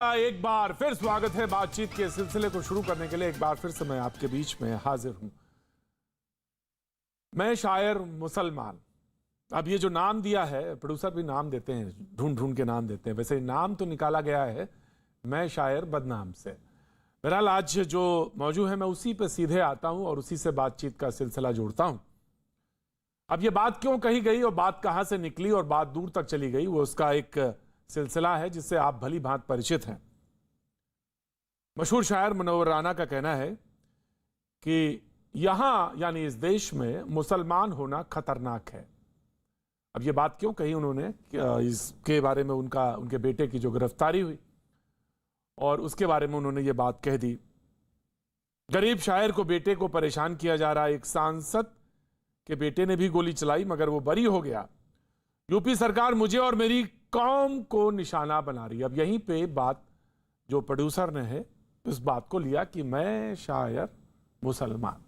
एक बार फिर स्वागत है। बातचीत के सिलसिले को शुरू करने के लिए एक बार फिर से मैं आपके बीच में हाजिर हूं। मैं शायर मुसलमान। अब ये जो नाम दिया है, प्रोड्यूसर भी नाम देते हैं, ढूंढ ढूंढ के नाम देते हैं, वैसे नाम तो निकाला गया है मैं शायर बदनाम से। बहरहाल आज जो मौजू है मैं उसी पे सीधे आता हूं और उसी से बातचीत का सिलसिला जोड़ता हूं। अब ये बात क्यों कही गई और बात कहां से निकली और बात दूर तक चली गई, वो उसका एक सिलसिला है जिससे आप भली भांति परिचित हैं। मशहूर शायर मुनव्वर राना का कहना है कि यहां यानी इस देश में मुसलमान होना खतरनाक है। अब ये बात क्यों कही उन्होंने, इसके बारे में उनके बेटे की जो गिरफ्तारी हुई और उसके बारे में उन्होंने ये बात कह दी। गरीब शायर को बेटे को परेशान किया जा रहा है। एक सांसद के बेटे ने भी गोली चलाई मगर वो बरी हो गया। यूपी सरकार मुझे और मेरी कौम को निशाना बना रही है। अब यहीं पे बात जो प्रोड्यूसर ने है इस बात को लिया कि मैं शायर मुसलमान।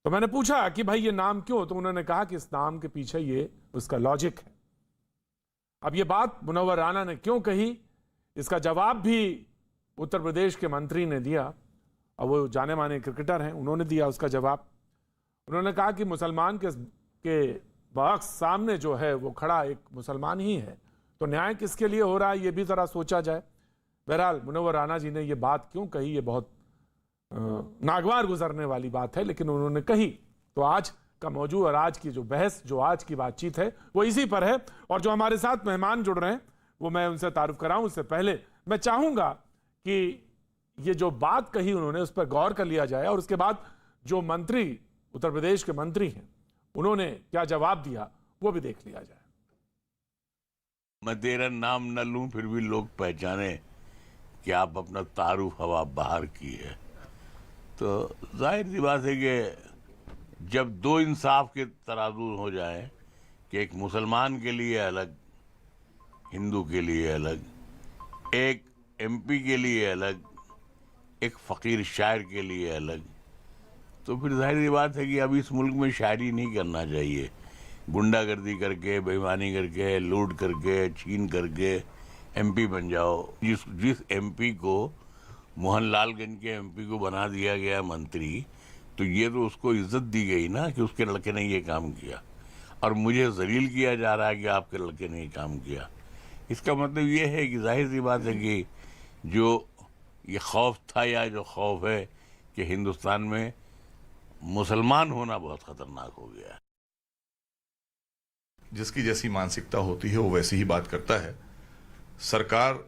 तो मैंने पूछा कि भाई ये नाम क्यों, तो उन्होंने कहा कि इस नाम के पीछे ये उसका लॉजिक है। अब ये बात मुनव्वर राना ने क्यों कही, इसका जवाब भी उत्तर प्रदेश के मंत्री ने दिया और वो जाने माने क्रिकेटर हैं, उन्होंने दिया उसका जवाब। उन्होंने कहा कि मुसलमान के बक्स सामने जो है वो खड़ा एक मुसलमान ही है, तो न्याय किसके लिए हो रहा है ये भी जरा सोचा जाए। बहरहाल मुनव्वर राना जी ने ये बात क्यों कही, ये बहुत नागवार गुजरने वाली बात है, लेकिन उन्होंने कही। तो आज का मौजू और आज की जो बहस, जो आज की बातचीत है वो इसी पर है। और जो हमारे साथ मेहमान जुड़ रहे हैं वो मैं उनसे तारुफ कराऊं। उससे पहले मैं चाहूंगा कि ये जो बात कही उन्होंने उस पर गौर कर लिया जाए और उसके बाद जो मंत्री, उत्तर प्रदेश के मंत्री हैं, उन्होंने क्या जवाब दिया वो भी देख लिया जाए। मैं तेरा नाम न लूं फिर भी लोग पहचाने कि आप अपना तारुफ हवा बाहर की है। तो जाहिर सी बात है कि जब दो इंसाफ के तराजू हो जाए कि एक मुसलमान के लिए अलग, हिंदू के लिए अलग, एक एमपी के लिए अलग, एक फकीर शायर के लिए अलग, तो फिर जाहिर सी बात है कि अब इस मुल्क में शायरी नहीं करना चाहिए। गुंडागर्दी करके, बेईमानी करके, लूट करके, छीन करके एमपी बन जाओ। जिस एमपी को मोहनलालगंज के एमपी को बना दिया गया मंत्री, तो ये तो उसको इज्जत दी गई ना कि उसके लड़के ने ये काम किया, और मुझे जलील किया जा रहा है कि आपके लड़के ने ये काम किया। इसका मतलब ये है कि जाहिर सी बात है कि जो ये खौफ था या जो खौफ है कि हिंदुस्तान में मुसलमान होना बहुत खतरनाक हो गया है। जिसकी जैसी मानसिकता होती है वो वैसी ही बात करता है। सरकार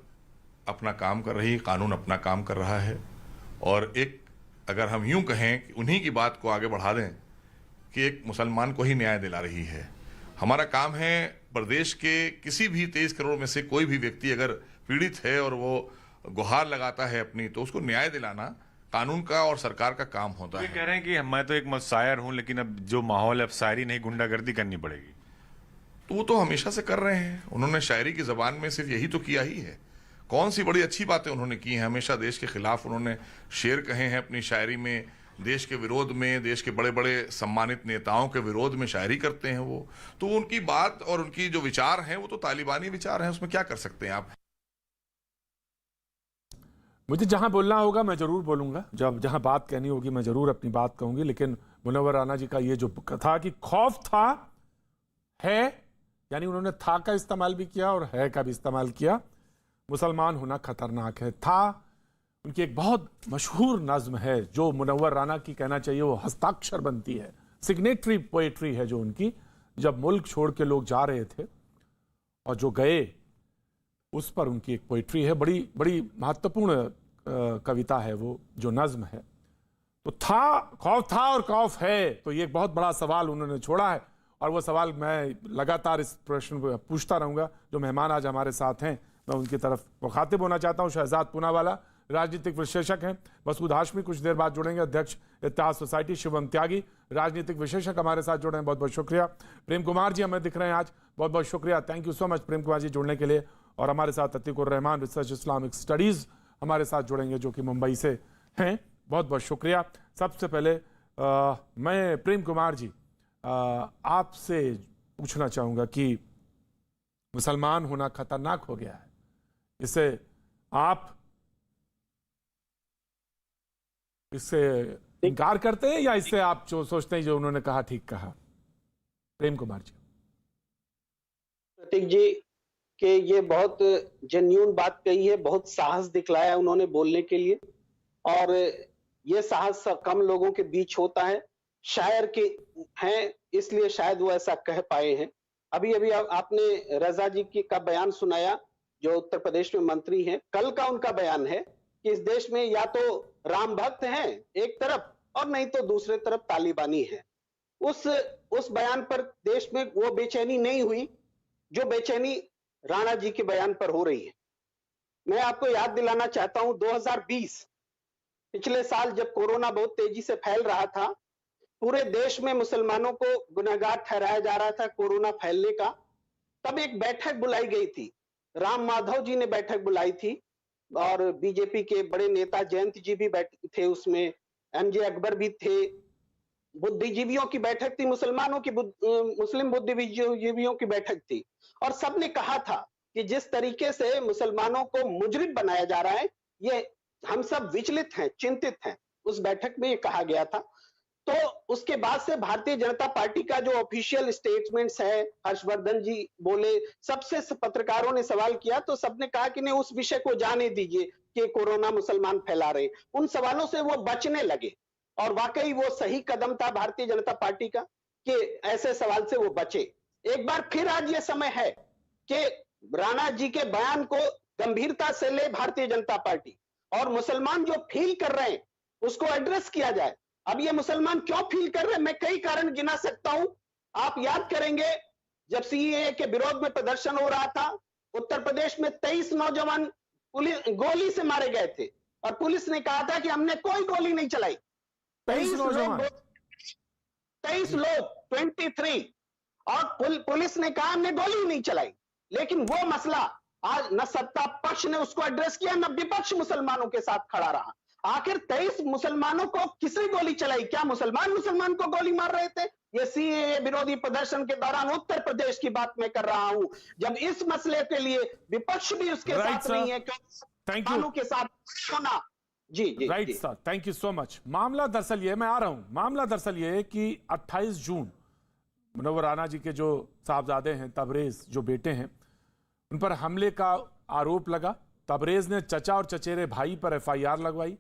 अपना काम कर रही है, कानून अपना काम कर रहा है, और एक अगर हम यूं कहें कि उन्हीं की बात को आगे बढ़ा दें कि एक मुसलमान को ही न्याय दिला रही है। हमारा काम है प्रदेश के किसी भी 23 करोड़ में से कोई भी व्यक्ति अगर पीड़ित है और वो गुहार लगाता है अपनी, तो उसको न्याय दिलाना कानून का और सरकार का काम होता है। कह रहे हैं कि मैं तो एक शायर हूं, लेकिन अब जो माहौल है अब शायरी नहीं, गुंडागर्दी करनी पड़ेगी। तो वो तो हमेशा से कर रहे हैं। उन्होंने शायरी की जबान में सिर्फ यही तो किया ही है। कौन सी बड़ी अच्छी बातें उन्होंने की हैं। हमेशा देश के खिलाफ उन्होंने शेर कहे हैं अपनी शायरी में, देश के विरोध में, देश के बड़े बड़े सम्मानित नेताओं के विरोध में शायरी करते हैं वो। तो उनकी बात और उनकी जो विचार हैं वो तो तालिबानी विचार हैं, उसमें क्या कर सकते हैं आप। मुझे जहां बोलना होगा मैं जरूर बोलूंगा, जहां बात कहनी होगी मैं जरूर अपनी बात कहूंगी। लेकिन मुनव्वर राना जी का ये जो था कि खौफ था, है, यानी उन्होंने था का इस्तेमाल भी किया और है का भी इस्तेमाल किया। मुसलमान होना खतरनाक है। था उनकी एक बहुत मशहूर नज्म है जो मुनव्वर राना की कहना चाहिए वो हस्ताक्षर बनती है, सिग्नेटरी पोएट्री है जो उनकी, जब मुल्क छोड़ के लोग जा रहे थे और जो गए उस पर उनकी एक पोइट्री है। बड़ी बड़ी महत्वपूर्ण कविता है वो, जो नज्म है। तो था, खौफ था और खौफ है, तो ये एक बहुत बड़ा सवाल उन्होंने छोड़ा है और वो सवाल मैं लगातार इस प्रश्न पूछता रहूंगा। जो मेहमान आज हमारे साथ हैं मैं उनकी तरफ मुखातिब होना चाहता हूं। शहजाद पूनावाला राजनीतिक विश्लेषक हैं, मसूद हाशमी कुछ देर बाद जुड़ेंगे, अध्यक्ष इत्तेहाद सोसाइटी। शिवम त्यागी राजनीतिक विशेषज्ञ हमारे साथ जुड़े हैं, बहुत बहुत शुक्रिया। प्रेम कुमार जी हमें दिख रहे हैं आज, बहुत बहुत शुक्रिया, थैंक यू सो मच प्रेम कुमार जी जुड़ने के लिए। और हमारे साथ Atiqur Rahman research Islamic studies हमारे साथ जुड़ेंगे जो कि मुंबई से हैं, बहुत बहुत शुक्रिया। सबसे पहले मैं प्रेम कुमार जी आपसे पूछना चाहूँगा कि मुसलमान होना खतरनाक हो गया है, इसे आप इससे इनकार करते हैं या इससे आप जो सोचते हैं जो उन्होंने कहा ठीक कहा? प्रेम कुमार जी। प्रतीक जी के ये बहुत जेन्युइन बात कही है, बहुत साहस दिखलाया है उन्होंने बोलने के लिए, और ये साहस कम लोगों के बीच होता है। शायर के हैं इसलिए शायद वो ऐसा कह पाए हैं। अभी अभी आपने रजा जी की का बयान सुनाया जो उत्तर प्रदेश में मंत्री हैं। कल का उनका बयान है कि इस देश में या तो राम भक्त हैं एक तरफ और नहीं तो दूसरे तरफ तालिबानी है। उस बयान पर देश में वो बेचैनी नहीं हुई जो बेचैनी राणा जी के बयान पर हो रही है। मैं आपको याद दिलाना चाहता हूं 2020 पिछले साल जब कोरोना बहुत तेजी से फैल रहा था, पूरे देश में मुसलमानों को गुनहगार ठहराया जा रहा था कोरोना फैलने का। तब एक बैठक बुलाई गई थी, राम माधव जी ने बैठक बुलाई थी और बीजेपी के बड़े नेता जयंत जी भी थे उसमें, एमजे अकबर भी थे। बुद्धिजीवियों की बैठक थी, मुस्लिम बुद्धिजीवियों की बैठक थी, और सबने कहा था कि जिस तरीके से मुसलमानों को मुजरिम बनाया जा रहा है, ये हम सब विचलित हैं, चिंतित हैं। उस बैठक में ये कहा गया था। तो उसके बाद से भारतीय जनता पार्टी का जो ऑफिशियल स्टेटमेंट्स है, हर्षवर्धन जी बोले, सबसे पत्रकारों ने सवाल किया तो सबने कहा कि नहीं, उस विषय को जाने दीजिए कि कोरोना मुसलमान फैला रहे। उन सवालों से वो बचने लगे और वाकई वो सही कदम था भारतीय जनता पार्टी का कि ऐसे सवाल से वो बचे। एक बार फिर आज ये समय है कि राणा जी के बयान को गंभीरता से ले भारतीय जनता पार्टी, और मुसलमान जो फील कर रहे हैं उसको एड्रेस किया जाए। अब ये मुसलमान क्यों फील कर रहे हैं, मैं कई कारण गिना सकता हूं। आप याद करेंगे जब सीएए के विरोध में प्रदर्शन हो रहा था, उत्तर प्रदेश में 23 नौजवान गोली से मारे गए थे और पुलिस ने कहा था कि हमने कोई गोली नहीं चलाई। 23 लोग 23, और पुलिस ने कहा हमने गोली नहीं चलाई। लेकिन वो मसला आज न सत्ता पक्ष ने उसको एड्रेस किया, न विपक्ष मुसलमानों के साथ खड़ा रहा। आखिर 23 मुसलमानों को किसने गोली चलाई? क्या मुसलमान को गोली मार रहे थे? ये सीएए विरोधी प्रदर्शन के दौरान उत्तर प्रदेश की बात मैं कर रहा हूं, जब इस मसले के लिए विपक्ष भी उसके साथ नहीं है, मुसलमानों के साथ होना। जी right sir, thank you so much. मामला दरअसल ये, मैं आ रहा हूं, मामला दरअसल ये कि 28 जून मुनव्वर राणा जी के जो साहबजादे हैं, तबरेज जो बेटे हैं, उन पर हमले का आरोप लगा। तबरेज ने चचा और चचेरे भाई पर एफआईआर लगवाई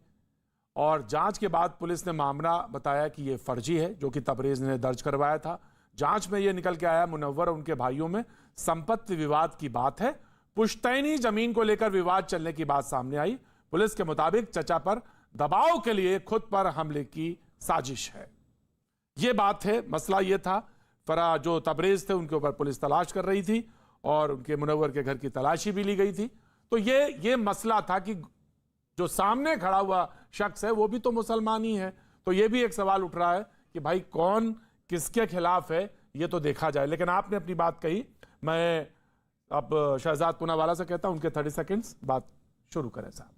और जांच के बाद पुलिस ने मामला बताया कि यह फर्जी है, जो कि तबरेज ने दर्ज करवाया था। जांच में यह निकल के आया मुनव्वर और उनके भाइयों में संपत्ति विवाद की बात है। पुश्तैनी जमीन को लेकर विवाद चलने की बात सामने आई। पुलिस के मुताबिक चचा पर दबाव के लिए खुद पर हमले की साजिश है। यह बात है, मसला यह था। फरा जो तबरेज थे उनके ऊपर पुलिस तलाश कर रही थी और उनके मुनव्वर के घर की तलाशी भी ली गई थी। तो ये मसला था कि जो सामने खड़ा हुआ शख्स है वो भी तो मुसलमान ही है। तो ये भी एक सवाल उठ रहा है कि भाई कौन किसके खिलाफ है, ये तो देखा जाए। लेकिन आपने अपनी बात कही, मैं अब शहजाद पूनावाला से कहता हूं उनके 30 सेकंड्स बात शुरू करें साहब।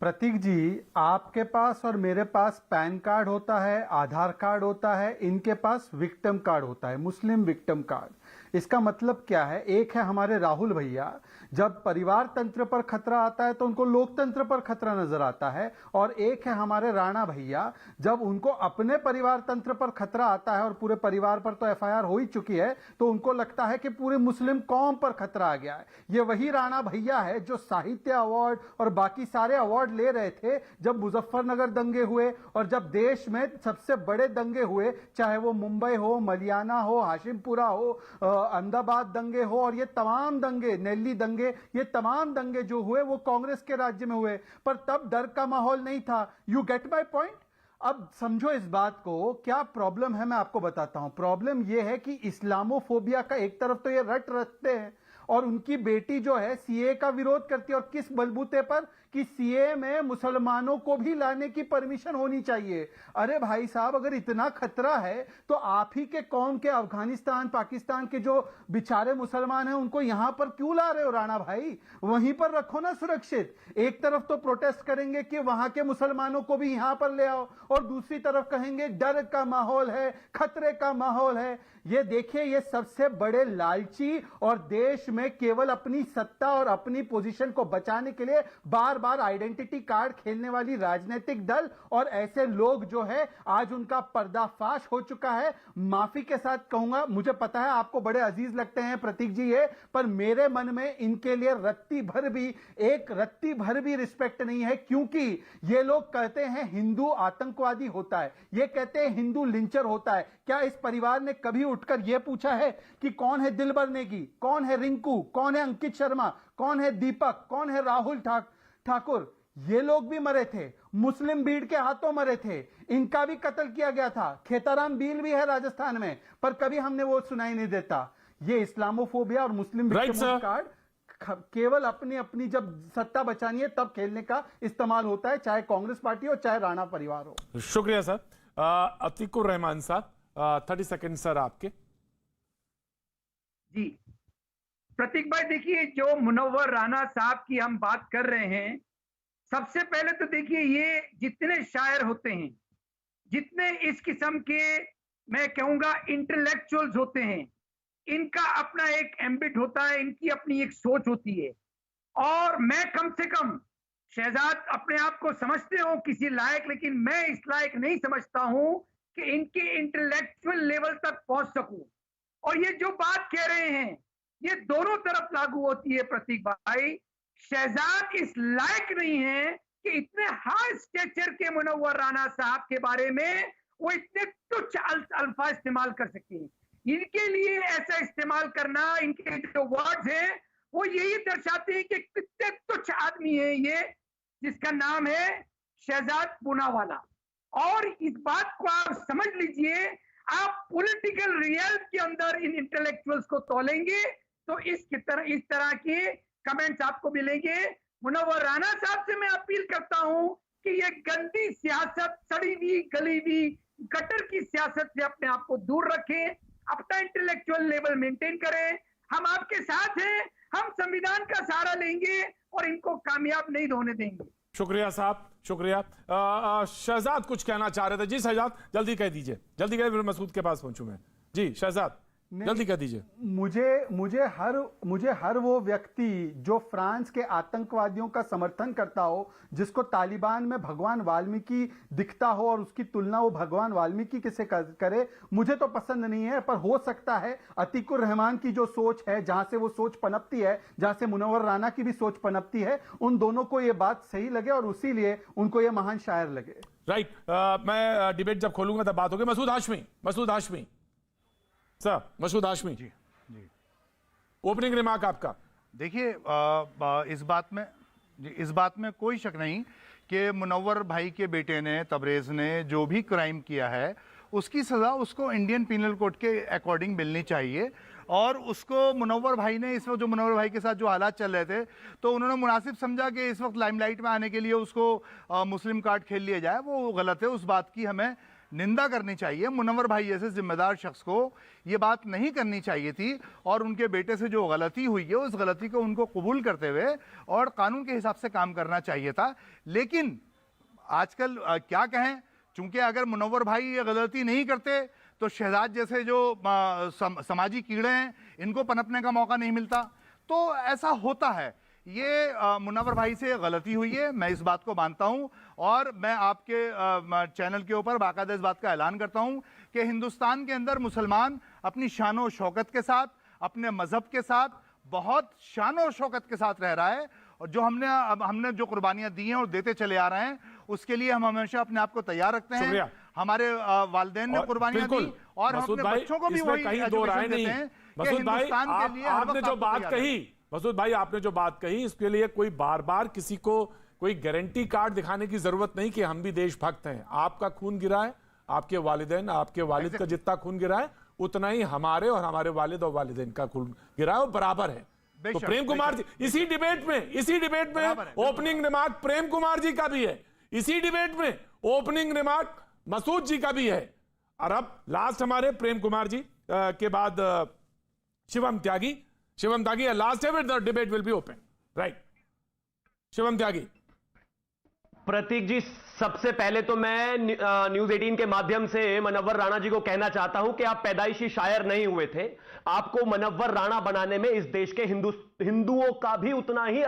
प्रतीक जी, आपके पास और मेरे पास पैन कार्ड होता है, आधार कार्ड होता है, इनके पास विक्टिम कार्ड होता है, मुस्लिम विक्टिम कार्ड। इसका मतलब क्या है? एक है हमारे राहुल भैया, जब परिवार तंत्र पर खतरा आता है तो उनको लोकतंत्र पर खतरा नजर आता है, और एक है हमारे राणा भैया, जब उनको अपने परिवार तंत्र पर खतरा आता है, और पूरे परिवार पर तो एफआईआर हो ही चुकी है, तो उनको लगता है कि पूरे मुस्लिम कौम पर खतरा आ गया है। ये वही राणा भैया है जो साहित्य अवार्ड और बाकी सारे अवार्ड ले रहे थे जब मुजफ्फरनगर दंगे हुए, और जब देश में सबसे बड़े दंगे हुए, चाहे वो मुंबई हो, मलियाना हो, हाशिमपुरा हो, अहमदाबाद दंगे हो, और ये तमाम दंगे, नेल्ली दंगे, ये तमाम दंगे जो हुए वो कांग्रेस के राज्य में हुए, पर तब डर का माहौल नहीं था। You get my point? अब समझो इस बात को, क्या प्रॉब्लम है मैं आपको बताता हूं। प्रॉब्लम यह है कि इस्लामोफोबिया का एक तरफ तो ये रट रखते हैं, और उनकी बेटी जो है सीए का विरोध करती है, और किस बलबूते पर कि सीए में मुसलमानों को भी लाने की परमिशन होनी चाहिए। अरे भाई साहब, अगर इतना खतरा है तो आप ही के कौम के अफगानिस्तान पाकिस्तान के जो बेचारे मुसलमान हैं उनको यहां पर क्यों ला रहे हो राणा भाई? वहीं पर रखो ना सुरक्षित। एक तरफ तो प्रोटेस्ट करेंगे कि वहां के मुसलमानों को भी यहां पर ले आओ, और दूसरी तरफ कहेंगे डर का माहौल है, खतरे का माहौल है। ये देखिए, ये सबसे बड़े लालची और देश में केवल अपनी सत्ता और अपनी पोजीशन को बचाने के लिए बार बार आइडेंटिटी कार्ड खेलने वाली राजनीतिक दल और ऐसे लोग जो है, आज उनका पर्दाफाश हो चुका है। माफी के साथ कहूंगा, मुझे पता है आपको बड़े अजीज लगते हैं प्रतीक जी ये, पर मेरे मन में इनके लिए रत्ती भर भी रिस्पेक्ट नहीं है, क्योंकि ये लोग कहते हैं हिंदू आतंकवादी होता है, ये कहते हैं हिंदू लिंचर होता है। क्या इस परिवार ने कभी उठकर यह पूछा है कि कौन है दिलबर नेगी, कौन है रिंकू, कौन है अंकित शर्मा, कौन है दीपक, कौन है राहुल ठाकुर? ये लोग भी मरे थे, मुस्लिम भीड़ के हाथों मरे थे, इनका भी कत्ल किया गया था। खेताराम बील भी है राजस्थान में, पर कभी हमने वो सुनाई नहीं देता। ये इस्लामोफोबिया और मुस्लिम विक्टिम कार्ड केवल अपनी जब सत्ता बचानी है तब खेलने का इस्तेमाल होता है, चाहे कांग्रेस पार्टी हो चाहे राणा परिवार हो। शुक्रिया सर। अतीकुर रहमान साहब, 30 सेकंड सर आपके। जी प्रतीक भाई, देखिए जो मुनव्वर राणा साहब की हम बात कर रहे हैं, सबसे पहले तो देखिए ये जितने शायर होते हैं, जितने इस किस्म के मैं कहूंगा इंटेलेक्चुअल्स होते हैं, इनका अपना एक एम्बिट होता है, इनकी अपनी एक सोच होती है। और मैं कम से कम, शहजाद अपने आप को समझते हो किसी लायक, लेकिन मैं इस लायक नहीं समझता हूं कि इनके इंटेलेक्चुअल लेवल तक पहुंच सकूं। और ये जो बात कह रहे हैं ये दोनों तरफ लागू होती है प्रतीक भाई। शहजाद इस लायक नहीं है कि इतने हाई स्टेचर के मुनव्वर राणा साहब के बारे में वो इतने तुच्छ अल्फाज इस्तेमाल कर सके। इनके लिए ऐसा इस्तेमाल करना, इनके जो वर्ड्स हैं वो यही दर्शाते हैं कि कितने तुच्छ आदमी है ये, जिसका नाम है शहजाद पूनावाला। और इस बात को आप समझ लीजिए, आप पॉलिटिकल रियल के अंदर इन इंटेलेक्चुअल्स को तोलेंगे तो इस तरह के कमेंट्स आपको मिलेंगे। मुनव्वर राणा साहब से मैं अपील करता हूं कि ये गंदी सियासत, सड़ी हुई गली हुई गटर की सियासत से अपने आप को दूर रखें, अपना इंटेलेक्चुअल लेवल मेंटेन करें। हम आपके साथ हैं, हम संविधान का सहारा लेंगे और इनको कामयाब नहीं होने देंगे। शुक्रिया साहब, शुक्रिया। शहजाद कुछ कहना चाह रहे थे। जी शहजाद, जल्दी कह दीजिए, जल्दी कह, फिर मसूद के पास पहुंचू मैं। जी शहजाद, जल्दी कह दीजिए। मुझे हर वो व्यक्ति जो फ्रांस के आतंकवादियों का समर्थन करता हो, जिसको तालिबान में भगवान वाल्मीकि दिखता हो और उसकी तुलना वो भगवान वाल्मीकि से करे, मुझे तो पसंद नहीं है। पर हो सकता है अतीकुर रहमान की जो सोच है, जहां से वो सोच पनपती है, जहां से मुनव्वर राणा की भी सोच पनपती है, उन दोनों को ये बात सही लगे और इसीलिए उनको ये महान शायर लगे। राइट। मैं डिबेट जब खोलूंगा तब बात होगी। मसूद हाशमी सर, मसूद हाशमी जी, ओपनिंग रिमार्क आपका। देखिए, इस बात में कोई शक नहीं कि मुनव्वर भाई के बेटे ने, तबरेज़ ने जो भी क्राइम किया है उसकी सज़ा उसको इंडियन पीनल कोड के अकॉर्डिंग मिलनी चाहिए। और उसको मुनव्वर भाई ने इस वक्त जो मुनव्वर भाई के साथ जो हालात चल रहे थे, तो उन्होंने मुनासिब समझा कि इस वक्त लाइमलाइट में आने के लिए उसको मुस्लिम कार्ड खेल लिया जाए। वो गलत है, उस बात की हमें निंदा करनी चाहिए। मुनव्वर भाई जैसे जिम्मेदार शख्स को ये बात नहीं करनी चाहिए थी, और उनके बेटे से जो गलती हुई है उस गलती को उनको कबूल करते हुए और कानून के हिसाब से काम करना चाहिए था। लेकिन आजकल क्या कहें, चूंकि अगर मुनव्वर भाई ये गलती नहीं करते तो शहजाद जैसे जो समाजी कीड़े हैं इनको पनपने का मौका नहीं मिलता। तो ऐसा होता है, ये मुनव्वर भाई से गलती हुई है, मैं इस बात को मानता हूं। और मैं आपके चैनल के ऊपर बाकायदा इस बात का ऐलान करता हूं कि हिंदुस्तान के अंदर मुसलमान अपनी शान और शौकत के साथ, अपने मजहब के साथ, बहुत शान और शौकत के साथ रह रहा है। और जो हमने जो कुर्बानियां दी हैं और देते चले आ रहे हैं, उसके लिए हम हमेशा अपने आप को तैयार रखते हैं। हमारे वालिदैन ने कुर्बानियां दी और हम अपने बच्चों को भी वही एजुकेशन देते हैं कि हिंदुस्तान के लिए आपने जो बात कही, मसूद भाई आपने जो बात कही, इसके लिए कोई बार बार किसी को कोई गारंटी कार्ड दिखाने की जरूरत नहीं कि हम भी देशभक्त हैं। आपका खून गिरा है, आपके वालिदैन, आपके वालिद का जितना खून गिरा है उतना ही हमारे और हमारे वालिद और वालिदैन का खून गिरा है, और बराबर है। तो प्रेम कुमार जी इसी डिबेट में ओपनिंग रिमार्क प्रेम कुमार जी का भी है, इसी डिबेट में ओपनिंग रिमार्क मसूद जी का भी है। और अब लास्ट हमारे प्रेम कुमार जी के बाद शिवम त्यागी लास्ट है, the debate will be open, right. Shivam Tyagi. Prateek ji, सबसे पहले तो मैं न्यूज 18 के माध्यम से मुनव्वर राणा जी को कहना चाहता हूं कि आप पैदाइशी शायर नहीं हुए थे। आपको मुनव्वर राणा बनाने में इस देश के हिंदुओं का भी उतना ही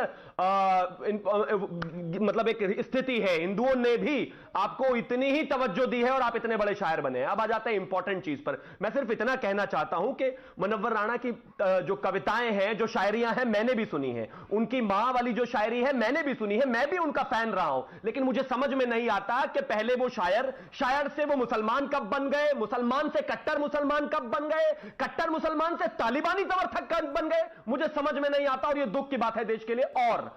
मतलब एक स्थिति है। हिंदुओं ने भी आपको इतनी ही तवज्जो दी है और आप इतने बड़े शायर बने हैं। अब आ जाते हैं इंपॉर्टेंट चीज पर। मैं सिर्फ इतना कहना चाहता हूं कि मुनव्वर राणा की जो कविताएं हैं, जो शायरियां हैं, मैंने भी सुनी है। उनकी मां वाली जो शायरी है मैंने भी सुनी है, मैं भी उनका फैन रहा हूं। लेकिन मुझे समझ में नहीं आता कि पहले वो शायर से वो मुसलमान कब बन गए, मुसलमान से कट्टर मुसलमान कब बन गए, कट्टर मुसलमान से तालिबानी समर्थक कब बन गए, मुझे समझ में नहीं आता। और ये दुख की बात है देश के लिए। और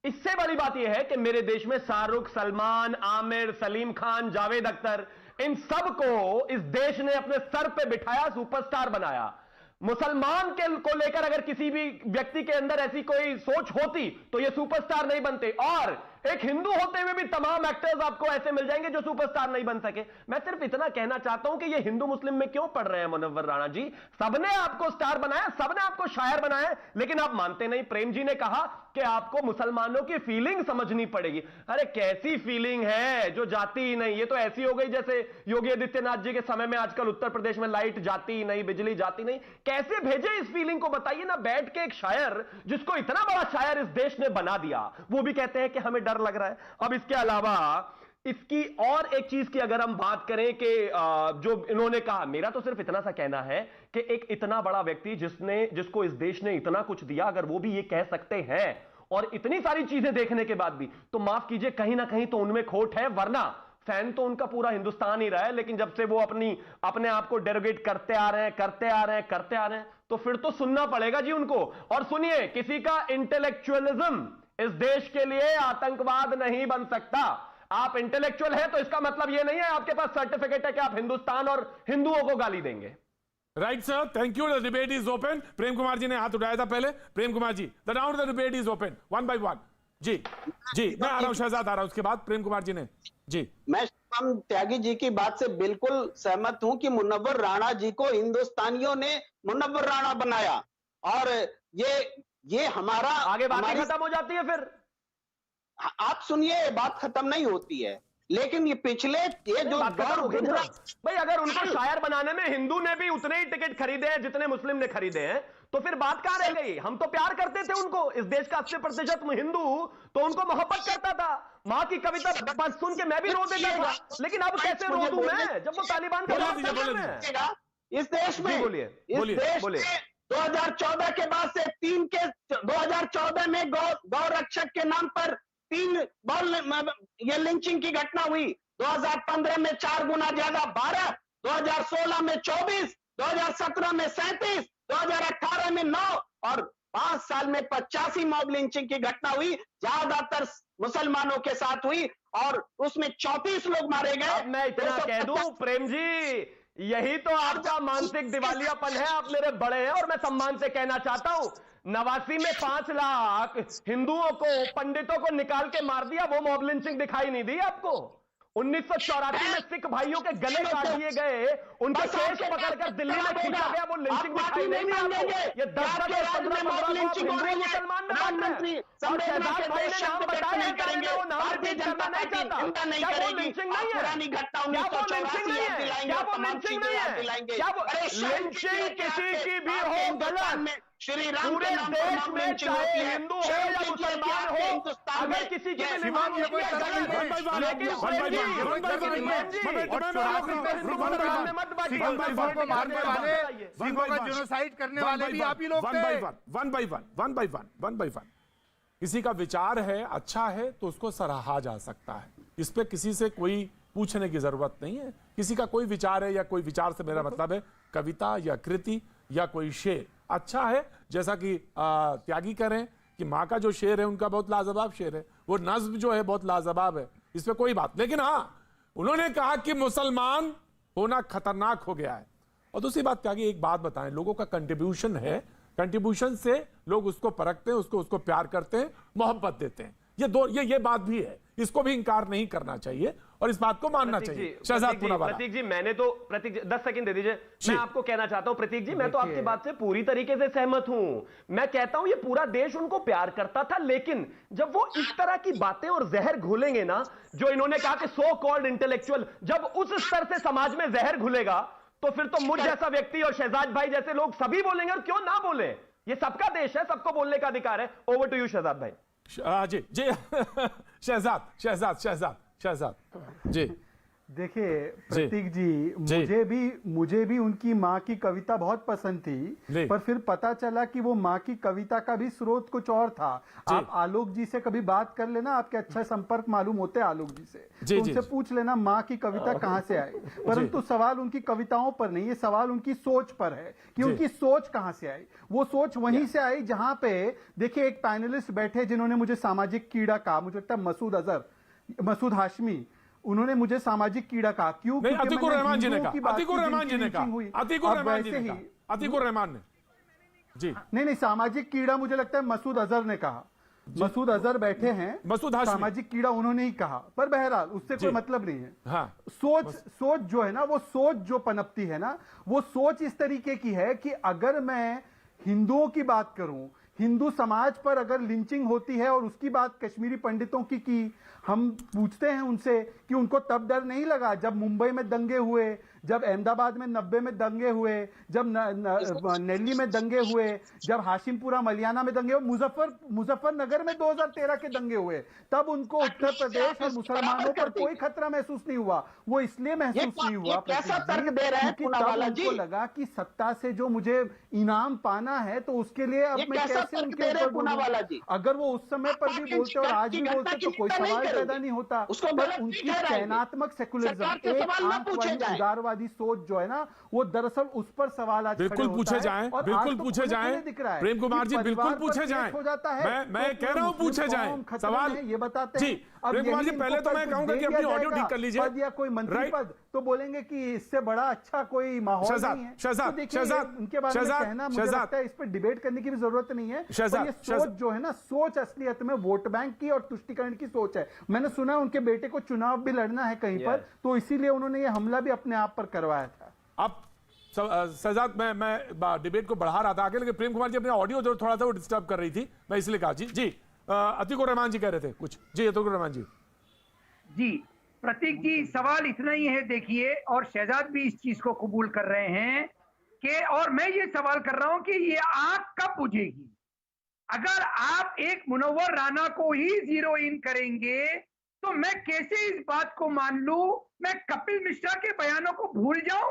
इससे बड़ी बात यह है कि मेरे देश में शाहरुख, सलमान, आमिर, सलीम खान, जावेद अख्तर, इन सब को इस देश ने अपने सर पे बिठाया, सुपरस्टार बनाया। मुसलमान को लेकर अगर किसी भी व्यक्ति के अंदर ऐसी कोई सोच होती तो ये सुपरस्टार नहीं बनते। और एक हिंदू होते हुए भी तमाम एक्टर्स आपको ऐसे मिल जाएंगे जो सुपरस्टार नहीं बन सके। मैं सिर्फ इतना कहना चाहता हूं कि ये हिंदू मुस्लिम में क्यों पढ़ रहे हैं मुनव्वर राणा जी? सबने आपको स्टार बनाया, सबने आपको शायर बनाया, लेकिन आप मानते नहीं। प्रेम जी ने कहा कि आपको मुसलमानों की फीलिंग समझनी पड़ेगी। अरे कैसी फीलिंग है जो जाती ही नहीं? ये तो ऐसी हो गई जैसे योगी आदित्यनाथ जी के समय में आजकल उत्तर प्रदेश में लाइट जाती ही नहीं, बिजली जाती नहीं। कैसे भेजे इस फीलिंग को? बताइए ना। बैठ के एक शायर जिसको इतना बड़ा शायर इस देश ने बना दिया, वो भी कहते हैं कि हमें डर लग रहा है। अब इसके अलावा इसकी और एक चीज की अगर हम बात करें कि जो इन्होंने कहा, मेरा तो सिर्फ इतना सा कहना है कि एक इतना बड़ा व्यक्ति जिसको इस देश ने इतना कुछ दिया, अगर वो भी ये कह सकते हैं और इतनी सारी चीजें देखने के बाद भी, तो माफ कीजिए कहीं ना कहीं तो उनमें खोट है। वरना फैन तो उनका पूरा हिंदुस्तान ही रहा है, लेकिन जब से वो अपने आप को डेरोगेट करते आ रहे हैं तो फिर तो सुनना पड़ेगा जी उनको। और सुनिए, किसी का इंटेलेक्चुअलिज्म इस देश के लिए आतंकवाद नहीं बन सकता। आप इंटेलेक्चुअल हैं तो इसका मतलब यह नहीं है आपके पास सर्टिफिकेट है कि आप हिंदुस्तान और हिंदुओं को गाली देंगे। Right sir, thank you. The debate is open. Prem Kumar ji ने हाथ उठाया था पहले। Prem Kumar ji, the now the debate is open, one by one. जी मैं आ रहा हूं, शहजाद आ रहा हूं, उसके बाद प्रेम कुमार जी ने। जी, मैं शिवम त्यागी जी की बात से बिल्कुल सहमत हूं कि मुनव्वर राणा जी को हिंदुस्तानियों ने मुनव्वर राणा बनाया। और ये हमारा आगे बात खत्म हो जाती है। फिर आप सुनिए, बात खत्म नहीं होती है, लेकिन ये जो भाई, अगर उनको शायर बनाने में हिंदू ने भी उतने ही टिकट खरीदे हैं जितने मुस्लिम ने खरीदे हैं, तो फिर बात कहां रह गई? हम तो प्यार करते थे उनको। इस देश का 80% हिंदू तो उनको मोहब्बत करता था। मां की कविता सुन के मैं भी रो देता था। लेकिन अब कैसे रो दूं मैं जब वो तालिबान का इस देश में? बोलिए। 2014 के बाद से 3 केस, 2014 में गौ रक्षक के नाम पर 3 ये लिंचिंग की घटना हुई। 2015 में 4 गुना ज्यादा 12, 2016 में 24, 2017 में 37, 2018 में 9 और 5 साल में 85 मॉब लिंचिंग की घटना हुई। ज्यादातर मुसलमानों के साथ हुई और उसमें 34 लोग मारे गए। अब मैं इतना कह दूं प्रेम जी, यही तो आपका मानसिक दिवालियापन है। आप मेरे बड़े हैं और मैं सम्मान से कहना चाहता हूं, 89 में 5 लाख हिंदुओं को, पंडितों को निकाल के मार दिया। वो मॉब लिंचिंग दिखाई नहीं दी आपको? 1984 में सिख भाइयों के गले काट दिए गए, उनके केस पकड़कर दिल्ली में खींचा गया, वो लिंचिंग दिखाई नहीं दी आपको? ये 10 मुसलमान में प्रधानमंत्री और शहजाद भाई ने नाम बताया करेंगे, वो नाम रिपीट करना नहीं चाहता। क्या वो लिंचिंग नहीं है? क्या वो लिंचिंग नहीं है? क्या वो लिंचिंग नहीं है? क्या वो लिंचिंग किसी की भी हो गलत, श्री राम पूरे देश में चाहे हिंदू हो या मुसलमान हो, अगर किसी की भी निभाव सिंह को जेनोसाइड करने वाले भी आप ही लोग थे। One by one. किसी का विचार है, अच्छा है तो उसको सराहा जा सकता है। इस पे किसी से कोई पूछने की जरूरत नहीं है। किसी का कोई विचार है, या कोई विचार से मेरा मतलब है कविता या कृति या कोई शेर अच्छा है, जैसा कि त्यागी करें कि माँ का जो शेर है उनका बहुत लाजवाब शेर है, वो नज्म जो है बहुत लाजवाब है, इस पे कोई बात। लेकिन हाँ, उन्होंने कहा कि मुसलमान होना खतरनाक हो गया है। और दूसरी बात त्यागी, एक बात बताएं, लोगों का कंट्रीब्यूशन है कंट्रीब्यूशन से लोग उसको परखते हैं, उसको प्यार करते हैं, मोहब्बत देते हैं। ये बात भी है, इसको भी इंकार नहीं करना चाहिए और इस बात को मानना चाहिए। शहजाद पूनावाला। प्रतीक जी, मैंने तो प्रतीक जी 10 सेकंड दे दीजिए, मैं आपको कहना चाहता हूं प्रतीक जी, मैं तो आपकी बात से पूरी तरीके से सहमत हूं। मैं कहता हूं ये पूरा देश उनको प्यार करता था, लेकिन जब वो इस तरह की बातें और जहर घुलेंगे ना, जो इन्होंने कहा कि सो कॉल्ड इंटेलेक्चुअल, जब उस स्तर से समाज में जहर घुलेगा तो फिर तो मुझ जैसा व्यक्ति और शहजाद भाई जैसे लोग सभी बोलेंगे, और क्यों ना बोले, ये सबका देश है, सबको बोलने का अधिकार है। ओवर टू यू शहजाद भाई। जी जी शहजाद जी। देखिए प्रतीक जी, मुझे भी उनकी माँ की कविता बहुत पसंद थी, पर फिर पता चला कि वो माँ की कविता का भी स्रोत कुछ और था। आप आलोक जी से कभी बात कर लेना, आपके अच्छा संपर्क मालूम होते हैं आलोक जी से, तो उनसे पूछ लेना माँ की कविता कहाँ से आई। परंतु सवाल उनकी कविताओं पर नहीं, ये सवाल उनकी सोच पर है कि उनकी सोच कहाँ से आई। वो सोच वहीं से आई जहां पे देखिए एक पैनलिस्ट बैठे जिन्होंने मुझे सामाजिक कीड़ा कहा, मुझे लगता है मसूद हाशमी, उन्होंने मुझे सामाजिक कीड़ा कहा। क्यों? नहीं, अतीकुर रहमान जी ने कहा, अतीकुर रहमान ने जी। नहीं, सामाजिक कीड़ा मुझे लगता है मसूद अजहर ने कहा। मसूद अजहर बैठे हैं, सामाजिक कीड़ा उन्होंने ही कहा, पर बहरहाल उससे कोई मतलब नहीं है। हाँ। सोच जो है ना, वो सोच जो पनपती है ना, वो सोच इस तरीके की है कि अगर मैं हिंदुओं की बात करूं, हिंदू समाज पर अगर लिंचिंग होती है और उसकी बात कश्मीरी पंडितों की हम पूछते हैं उनसे कि उनको तब डर नहीं लगा जब मुंबई में दंगे हुए, जब अहमदाबाद में 90 में दंगे हुए, जब नेल्ली में दंगे हुए, जब हाशिमपुरा मलियाना में दंगे हुए, मुजफ्फरनगर में 2013 के दंगे हुए, तब उनको उत्तर प्रदेश और मुसलमानों पर कोई खतरा महसूस नहीं हुआ। वो इसलिए महसूस नहीं हुआ क्योंकि तब उनको लगा कि सत्ता से जो मुझे इनाम पाना है तो उसके लिए अब मैं कैसे उनके ऊपर बोलूं। अगर वो उस समय पर भी बोलते और आज भी बोलते तो कोई सवाल पैदा नहीं होता। पर उनकी चयनात्मक सेकुलरिज्म, एक आंखवादी उदारवादी सोच जो है ना, वो दरअसल उस पर सवाल आज बिल्कुल पूछे जाएं, बिल्कुल पूछे जाएं प्रेम कुमार जी, बिल्कुल पूछे जाएं। मैं कह रहा हूं पूछे जाएं सवाल, ये बताते हैं। प्रेम कुमार जी, पहले तो मैं कहूंगा कि अपनी ऑडियो ठीक कर लीजिए। पद या कोई मंत्री पद तो बोलेंगे कि इससे बड़ा अच्छा कोई माहौल नहीं है। शहजाद उनके बारे में कहना, मुझे लगता है इस पर डिबेट करने की भी जरूरत नहीं है। ये सोच जो है ना, सोच असलियत में वोट बैंक की और तुष्टिकरण की सोच है। मैंने सुना उनके बेटे को चुनाव भी लड़ना है कहीं पर, तो इसीलिए उन्होंने ये हमला भी अपने आप पर करवाया था। अब शहजाद, मैं डिबेट को बढ़ा रहा था आगे, लेकिन प्रेम कुमार जी अपने ऑडियो जो थोड़ा सा वो डिस्टर्ब कर रही थी, मैं इसलिए कहा। जी अतीकुर रहमान जी कह रहे थे कुछ। जी अतीकुर रहमान जी। प्रतीक जी, सवाल इतना ही है देखिए, और शहजाद भी इस चीज को कबूल कर रहे हैं कि, और मैं ये सवाल कर रहा हूं कि ये आग कब बुझेगी। अगर आप एक मुनव्वर राना को ही जीरो इन करेंगे तो मैं कैसे इस बात को मान लूं, मैं कपिल मिश्रा के बयानों को भूल जाऊं,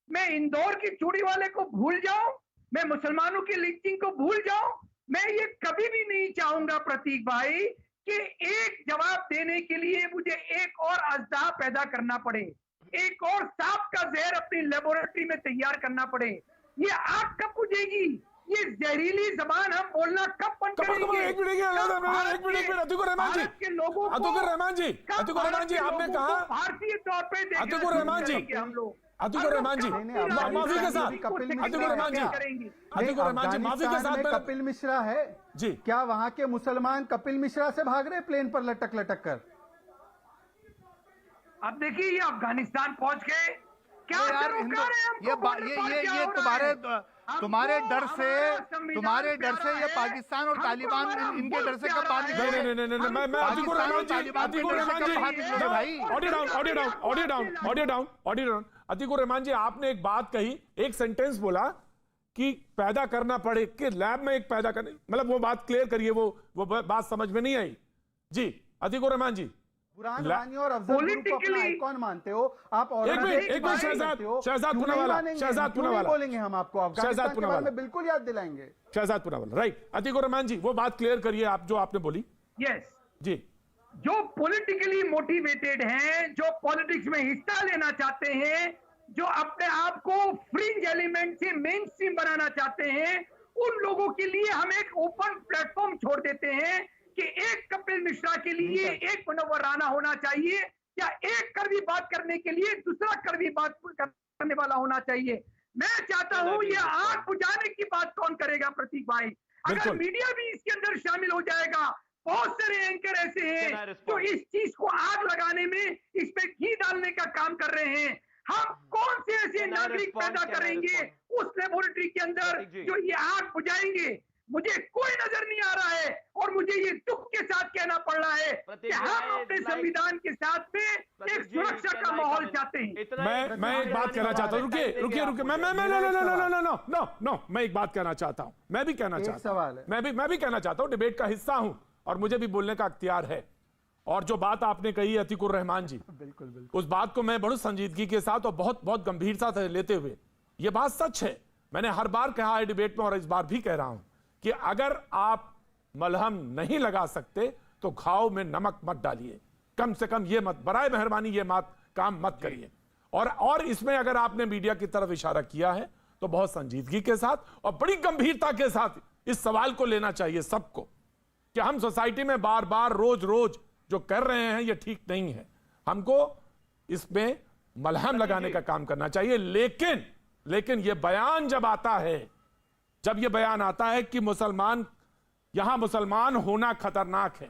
मैं इंदौर की चूड़ी वाले को भूल जाऊं, मैं मुसलमानों की लिंचिंग को भूल जाऊं। मैं ये कभी भी नहीं चाहूंगा प्रतीक भाई कि एक जवाब देने के लिए मुझे एक और अजदा पैदा करना पड़े, एक और सांप का जहर अपनी लेबोरेटरी में तैयार करना पड़े। ये आग कब बुझेगी? ये जहरीली जबान हम बोलना कब बंद करेंगे? एक मिनट अतीकुर रहमान जी, के लोगों अतीकुर रहमान जी, आपने कहा भारतीय तौर पे अतीकुर रहमान जी, हम लोग अतीकुर रहमान जी माफी के साथ, अतीकुर रहमान जी, अतीकुर रहमान जी माफी के साथ, कपिल मिश्रा है जी। क्या वहां के मुसलमान कपिल मिश्रा से भाग रहे प्लेन पर लटक लटक कर? अब देखिए ये अफगानिस्तान पहुंच गए, क्या ये तुम्हारे डर से ये पाकिस्तान और तालिबान इनके डर से कब बात नहीं, मैं अतीकुर रहमान जी, अतीकुर रहमान जी, आपने एक बात कही, एक सेंटेंस बोला कि पैदा करना पड़े, कि लैब में एक पैदा करने, मतलब वो बात क्लियर करिए, वो बात समझ में नहीं आई। जी अतीकुर रहमान जी, बुरहान वानी और अफजल गुरु को अपना आइकॉन मानते हो आप? और एक मिनट शहजाद पूनावाला बोलेंगे हम आपको अफगानिस्तान के बारे में बिल्कुल याद दिलाएंगे। शहजाद पूनावाला, राइट। अतीकुर रहमान जी, वो बात क्लियर करिए आप जो आपने बोली। यस जी। जो पॉलिटिकली मोटिवेटेड हैं, जो पॉलिटिक्स में हिस्सा लेना चाहते हैं, जो अपने आप को फ्रिंज एलिमेंट से मेन स्ट्रीम बनाना चाहते हैं, उन लोगों के लिए हम एक ओपन प्लेटफॉर्म छोड़ देते हैं कि एक कपिल मिश्रा के लिए एक मुनव्वर राना होना चाहिए, या एक कड़वी बात करने के लिए दूसरा कड़वी बात करने वाला होना चाहिए। मैं चाहता हूं ये आग बुझाने की बात कौन करेगा प्रतीक भाई? अगर बिल्कुल। मीडिया भी इसके अंदर शामिल हो जाएगा, बहुत सारे एंकर ऐसे हैं जो इस चीज को आग लगाने में, इस पे घी डालने का काम कर रहे हैं। हम कौन से ऐसे नागरिक पैदा करेंगे उस लेबोरेटरी के अंदर जो ये आग बुझाएंगे? मुझे कोई नजर नहीं आ रहा है और मुझे ये दुख के साथ कहना पड़ रहा है कि हम अपने संविधान के साथ में एक सुरक्षा का माहौल चाहते हैं। मैं एक बात कहना चाहता हूँ, रुकिए नो, मैं एक बात कहना चाहता हूँ, मैं भी कहना चाहता हूँ, मैं भी कहना चाहता हूँ, डिबेट का हिस्सा हूं और मुझे भी बोलने का अख्तियार है। और जो बात आपने कही अतीकुर रहमान जी, बिल्कुल उस बात को मैं बड़ी संजीदगी के साथ और बहुत बहुत गंभीरता से लेते हुए, ये बात सच है, मैंने हर बार कहा है डिबेट में और इस बार भी कह रहा हूं कि अगर आप मलहम नहीं लगा सकते तो घाव में नमक मत डालिए, कम से कम ये मत, बराए मेहरबानी ये काम मत करिए। और इसमें अगर आपने मीडिया की तरफ इशारा किया है तो बहुत संजीदगी के साथ और बड़ी गंभीरता के साथ इस सवाल को लेना चाहिए सबको कि हम सोसाइटी में बार बार रोज रोज जो कर रहे हैं ये ठीक नहीं है, हमको इसमें मलहम लगाने का काम करना चाहिए। लेकिन ये बयान जब आता है, जब ये बयान आता है कि यहां मुसलमान होना खतरनाक है,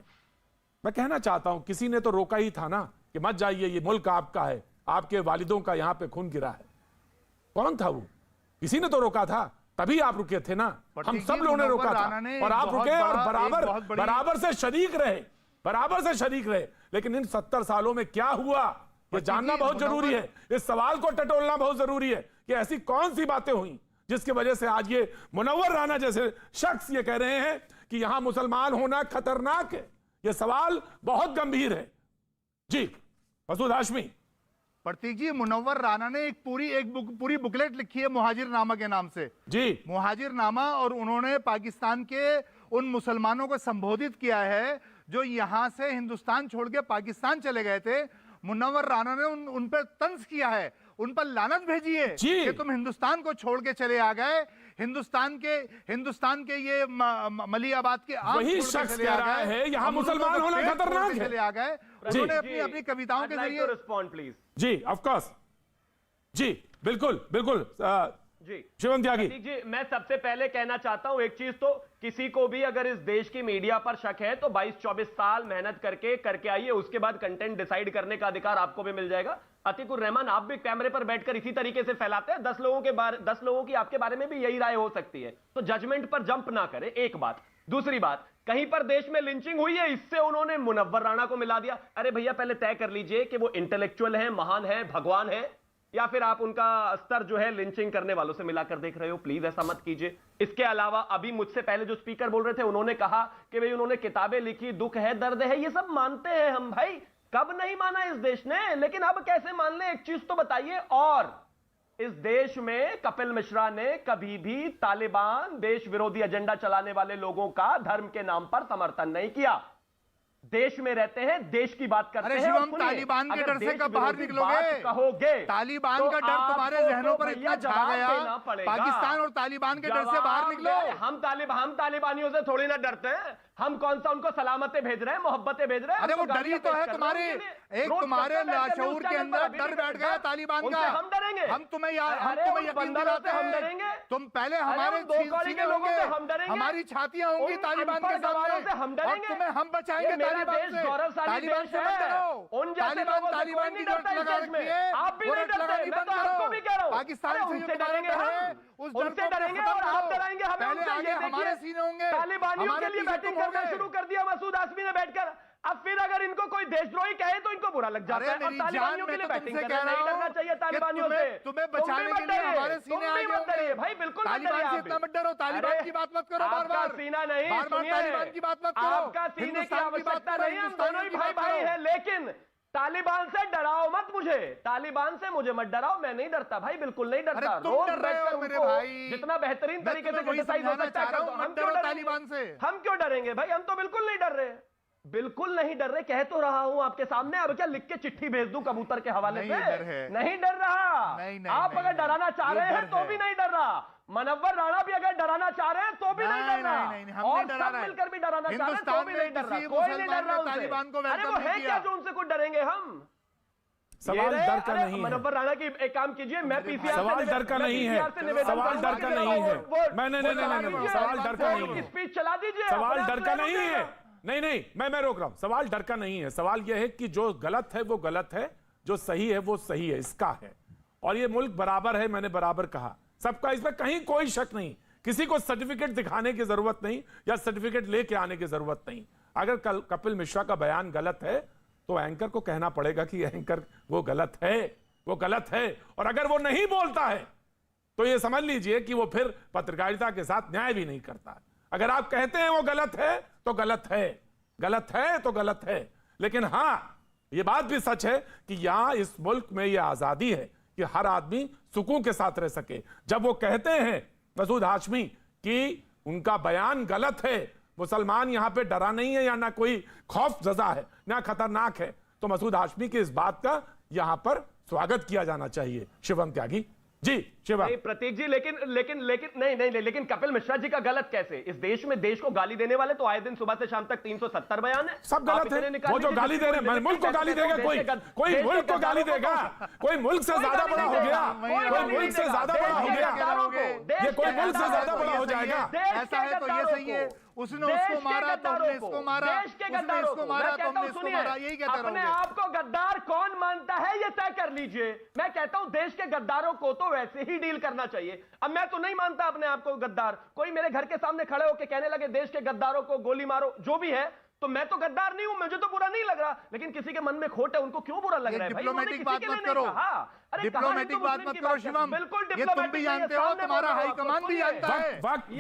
मैं कहना चाहता हूं किसी ने तो रोका ही था ना कि मत जाइए, ये मुल्क आपका है, आपके वालिदों का यहां पे खून गिरा है। कौन था वो? किसी ने तो रोका था, तभी आप रुके थे ना, हम सब लोगों ने रोका था और आप रुके और बराबर से शरीक रहे। लेकिन इन 70 सालों में क्या हुआ ये जानना बहुत जरूरी है, इस सवाल को टटोलना बहुत जरूरी है कि ऐसी कौन सी बातें हुई जिसकी वजह से आज ये मुनव्वर राना जैसे शख्स ये कह रहे हैं कि यहां मुसलमान होना खतरनाक है। ये सवाल बहुत गंभीर है। जी मसूद हाशमी। प्रतीक जी, मुनव्वर राना ने एक पूरी बुकलेट लिखी है मुहाजिरनामा के नाम से। जी, मुहाजिरनामा, और उन्होंने पाकिस्तान के उन मुसलमानों को संबोधित किया है जो यहां से हिंदुस्तान छोड़ के पाकिस्तान चले गए थे। मुनव्वर राना ने उन पर तंज किया है, उन पर लानत भेजी है कि तुम हिंदुस्तान को छोड़ के चले आ गए, हिंदुस्तान के ये मलियाबाद के वही शख्स कह रहा है यहां मुसलमान होना खतरनाक है। चले आ गए उन्होंने अपनी कविताओं के जरिए। Respond please. जी ऑफ कोर्स, जी बिल्कुल जी शिवम त्यागी जी, मैं सबसे पहले कहना चाहता हूं एक चीज, तो किसी को भी अगर इस देश की मीडिया पर शक है तो 22-24 साल मेहनत करके आइए, उसके बाद कंटेंट डिसाइड करने का अधिकार आपको भी मिल जाएगा। अतीकुर रहमान, आप भी कैमरे पर बैठकर इसी तरीके से फैलाते हैं, 10 लोगों की आपके बारे में भी यही राय हो सकती है, तो जजमेंट पर जंप ना करें, एक बात। दूसरी बात, कहीं पर देश में लिंचिंग हुई है, इससे उन्होंने मुनव्वर राणा को मिला दिया। अरे भैया, पहले तय कर लीजिए कि वो इंटेलेक्चुअल है, महान है, भगवान है, या फिर आप उनका स्तर जो है लिंचिंग करने वालों से मिलाकर देख रहे हो। प्लीज ऐसा मत कीजिए। इसके अलावा अभी मुझसे पहले जो स्पीकर बोल रहे थे, उन्होंने कहा कि भाई उन्होंने किताबें लिखी, दुख है, दर्द है, ये सब मानते हैं हम भाई, कब नहीं माना इस देश ने, लेकिन अब कैसे मान ले, एक चीज तो बताइए। और इस देश में कपिल मिश्रा ने कभी भी तालिबान, देश विरोधी एजेंडा चलाने वाले लोगों का धर्म के नाम पर समर्थन नहीं किया। देश में रहते हैं, देश की बात करते हैं। शिवम, तालिबान के डर से कब बाहर निकलोगे? कहोगे तालिबान का डर तुम्हारे जहनों पर इतना छा गया, पाकिस्तान और तालिबान के डर से बाहर निकलो। हम तालिबानियों से थोड़ी ना डरते हैं, हम कौन सा उनको सलामतें भेज रहे हैं, मोहब्बतें भेज रहे हैं। अरे वो डरी तो है तुम्हारे लाशऊर के अंदर डर बैठ गया तालिबान का। हम डरेंगे? हम तुम्हें यकीन दिलाते हैं, तुम पहले हमारे सीने होंगे, हमारी छातियां होंगी तालिबान के सामने, और तुम्हें हम बचाएंगे तालिबान से। तालिबान से मत डरो, तालिबान की डर लगा रखी है, वो डर लगानी बंद करो। पाकिस्तान से डरेंगे हम, उस डर से डरेंगे और आप डराएंगे हमें। पहले आगे हमारे सीने होंगे, तालिबानियों के लिए बैटिंग करना शुरू कर दिया मसूद हाशमी ने बैठकर। अब फिर अगर इनको कोई देशद्रोही कहे तो इनको बुरा लग जाता है, और तालिबानियों के लिए बैटिंग करना नहीं करना चाहिए तालिबानियों से। तुम्हें बचाने के लिए हमारे सीने आगे होंगे भाई, बिल्कुल तालिबान से इतना मत डरो, तालिबान की बात मत करो बार-बार, सीना नहीं, तालिबान की बात मत करो, आपका सीने की आवश्यकता नहीं, हम दोनों ही भाई हैं, लेकिन तालिबान से डराओ मत मुझे, तालिबान से मुझे मत डराओ, मैं नहीं डरता भाई, बिल्कुल नहीं डरता। रोज बैठकर मेरे भाई, जितना बेहतरीन तरीके से क्रिटिसाइज हो सकता है, हम क्यों तालिबान से, हम क्यों डरेंगे भाई? हम तो बिल्कुल नहीं डर रहे, बिल्कुल नहीं डर रहे, कह तो रहा हूं आपके सामने। अब क्या लिख के चिट्ठी भेज दूं कबूतर के हवाले पे? नहीं डर रहा। आप अगर डराना चाह रहे हैं तो भी नहीं डर रहा, मुनव्वर राणा भी अगर डराना चाह रहे हैं तो भी नहीं डर रहा, और सब मिलकर भी डराना चाह रहे हैं तो भी नहीं डर रहा, कोई नहीं डर रहा उनसे। अरे वो है क्या जो उनसे कुछ डरेंगे हम? सवाल डर का नहीं है। मुनव्वर राणा की एक काम कीजिए, मैं पीसीआर सवाल डर का नहीं है, सवाल डर का नहीं है। मैं नहीं, सवाल डर का नहीं है, स्पीच चला दीजिए। सवाल डर का नहीं है। नहीं, मैं रोक रहा हूं। सवाल डर का नहीं है। सवाल यह है कि जो गलत है वो गलत है, जो सही है वो सही है, इसका है। और ये मुल्क बराबर है, मैंने बराबर कहा, सबका, इसमें कहीं कोई शक नहीं। किसी को सर्टिफिकेट दिखाने की जरूरत नहीं या सर्टिफिकेट लेके आने की जरूरत नहीं। अगर कल कपिल मिश्रा का बयान गलत है तो एंकर को कहना पड़ेगा कि एंकर वो गलत है, वो गलत है। और अगर वो नहीं बोलता है तो ये समझ लीजिए कि वो फिर पत्रकारिता के साथ न्याय भी नहीं करता। अगर आप कहते हैं वो गलत है तो गलत है, गलत है तो गलत है। लेकिन हां, ये बात भी सच है कि यहां इस मुल्क में यह आजादी है कि हर आदमी सुकून के साथ रह सके। जब वो कहते हैं मसूद हाशमी कि उनका बयान गलत है, मुसलमान यहां पे डरा नहीं है या ना कोई खौफ ज़दा है ना खतरनाक है, तो मसूद हाशमी की इस बात का यहां पर स्वागत किया जाना चाहिए। शिवम त्यागी जी, शिवम। नहीं प्रतीक जी, लेकिन लेकिन कपिल मिश्रा जी का गलत कैसे? इस देश में देश को गाली देने वाले तो आए दिन सुबह से शाम तक 370 बयान है, सब गलत है। वो जो गाली दे रहे हैं, मुल्क को गाली देगा कोई मुल्क को गाली देगा, कोई मुल्क से ज्यादा बड़ा हो गया, कोई मुल्क से ज्यादा बड़ा हो गया, ये कोई मुल्क से ज्यादा बड़ा हो जाएगा। ऐसा है तो ये सही है, उसने उसको मारा, तुमने इसको मारा, उसने इसको मारा, तुमने इसको मारा, यही कहते रहोगे। अपने आप को गद्दार कौन मानता है ये तय कर लीजिए। मैं कहता हूं देश के गद्दारों को तो वैसे ही डील करना चाहिए। अब मैं तो नहीं मानता अपने आप को गद्दार, कोई मेरे घर के सामने खड़े होकर कहने लगे देश के गद्दारों को गोली मारो, जो भी है, तो मैं तो गद्दार नहीं हूं, मुझे तो बुरा नहीं लग रहा। लेकिन किसी के मन में खोट है, उनको क्यों बुरा लग रहा है? डिप्लोमेटिक बात मत करो, डिप्लोमेटिक बात मत करो शिवम, ये तुम भी जानते हो, तुम्हारा हाईकमान भी जानता है। वक्त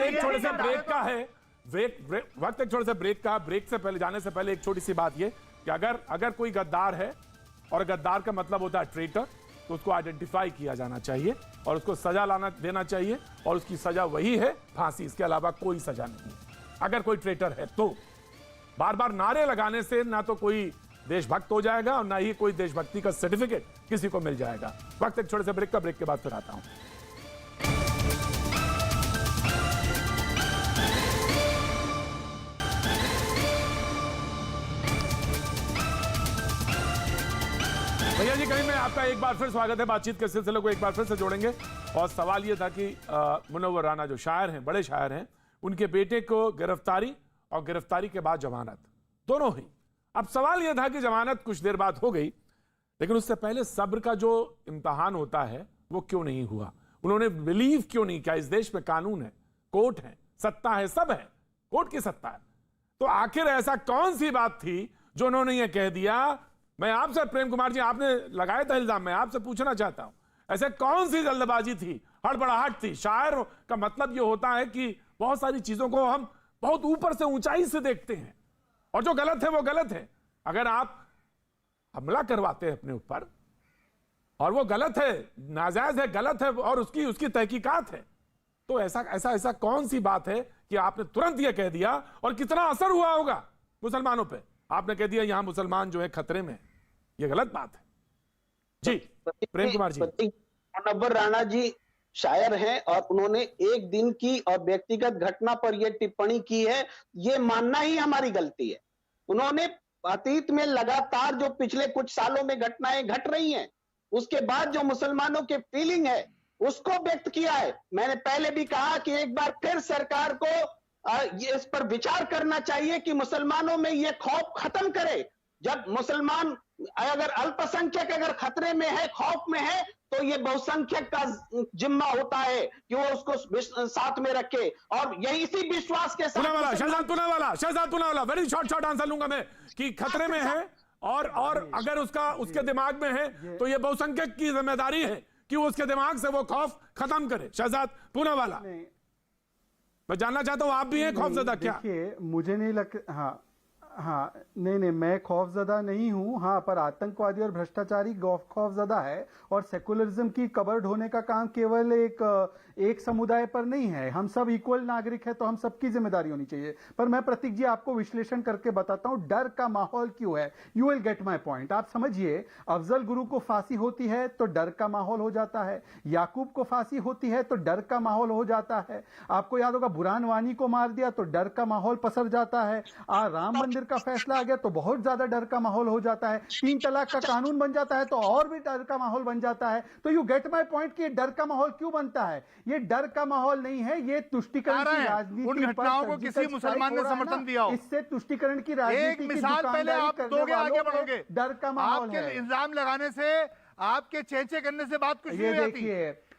एक छोटे से ब्रेक का है, वक्त एक छोटे से ब्रेक का। ब्रेक से पहले, जाने से पहले एक छोटी सी बात ये कि अगर कोई गद्दार है और गद्दार का मतलब होता है ट्रेटर, तो उसको आइडेंटिफाई किया जाना चाहिए और उसको सजा देना चाहिए, और उसकी सजा वही है फांसी, इसके अलावा कोई सजा नहीं। अगर कोई ट्रेटर है तो बार बार नारे लगाने से ना तो कोई देशभक्त हो जाएगा और ना ही कोई देशभक्ति का सर्टिफिकेट किसी को मिल जाएगा। वक्त एक छोटे से ब्रेक का, ब्रेक के बाद फिर आता हूं। भैया जी, कहीं में आपका एक बार फिर स्वागत है। बातचीत के सिलसिले को एक बार फिर से जोड़ेंगे और सवाल यह था कि मुनव्वर राणा जो शायर हैं, बड़े शायर हैं, उनके बेटे को गिरफ्तारी और गिरफ्तारी के बाद जमानत, दोनों ही। अब सवाल यह था कि जमानत कुछ देर बाद हो गई, लेकिन उससे पहले सब्र का जो इम्तहान होता है वो क्यों नहीं हुआ? उन्होंने बिलीव क्यों नहीं किया? इस देश में कानून है, कोर्ट है, सत्ता है, सब है, कोर्ट की सत्ता है। तो आखिर ऐसा कौन सी बात थी जो उन्होंने ये कह दिया? मैं आपसे, प्रेम कुमार जी, आपने लगाया था इल्जाम, मैं आपसे पूछना चाहता हूं, ऐसे कौन सी जल्दबाजी थी, हड़बड़ाहट थी? शायर का मतलब यह होता है कि बहुत सारी चीजों को हम बहुत ऊपर से, ऊंचाई से देखते हैं, और जो गलत है वो गलत है। अगर आप हमला करवाते हैं अपने ऊपर और वो गलत है, नाजायज है, गलत है, और उसकी तहकीकात है, तो ऐसा कौन सी बात है कि आपने तुरंत ये कह दिया? और कितना असर हुआ होगा मुसलमानों पे? आपने कह दिया यहां मुसलमान जो है खतरे में, ये गलत बात है। जी प्रेम कुमार जी। मुनव्वर राणा जी शायर हैं और उन्होंने एक दिन की और व्यक्तिगत घटना पर यह टिप्पणी की है, ये मानना ही हमारी गलती है। उन्होंने अतीत में लगातार जो पिछले कुछ सालों में घटनाएं घट रही हैं, उसके बाद जो मुसलमानों के फीलिंग है उसको व्यक्त किया है। मैंने पहले भी कहा कि एक बार फिर सरकार को इस पर विचार करना चाहिए कि मुसलमानों में यह खौफ खत्म करे। जब मुसलमान, अगर अल्पसंख्यक अगर खतरे में है, खौफ में है, तो ये बहुसंख्यक का जिम्मा होता है कि वो उसको साथ में रखे। और यही इसी विश्वास के साथ Shehzad Poonawalla, very short answer लूंगा मैं, कि खतरे में है और अगर उसके दिमाग में है तो ये बहुसंख्यक की जिम्मेदारी है कि वो उसके दिमाग से वो खौफ खत्म करे। शहजाद पूनावाला, मैं जानना चाहता हूं आप भी हैं खौफजदा क्या? देखिए, मुझे नहीं लगता, हाँ, नहीं, मैं खौफजदा नहीं हूँ। हाँ, पर आतंकवादी और भ्रष्टाचारी खौफजदा है, और सेकुलरिज्म की कबर ढोने का काम केवल एक समुदाय पर नहीं है। हम सब इक्वल नागरिक है तो हम सबकी जिम्मेदारी होनी चाहिए। पर मैं प्रतीक जी आपको विश्लेषण करके बताता हूं डर का माहौल क्यों है। You will get my point. आप समझिए, अफजल गुरु को फांसी होती है तो डर का माहौल हो जाता है, याकूब को फांसी होती है तो डर का माहौल हो जाता है। आपको याद होगा बुरहान वानी को मार दिया तो डर का माहौल पसर जाता है। राम मंदिर का फैसला आ गया तो बहुत ज्यादा डर का माहौल हो जाता है। 3 तलाक का कानून बन जाता है तो और भी डर का माहौल बन जाता है। तो यू गेट माय पॉइंट कि डर का माहौल क्यों बनता है। ये डर का माहौल नहीं है, ये तुष्टीकरण की राजनीति। उन घटनाओं को किसी मुसलमान ने समर्थन दिया हो, इससे तुष्टीकरण की राजनीति। एक मिसाल पहले आप दोगे, आगे बढ़ोगे। डर का माहौल है। आपके इल्जाम लगाने से, आपके चेंचे करने से बात कुछ नहीं आती।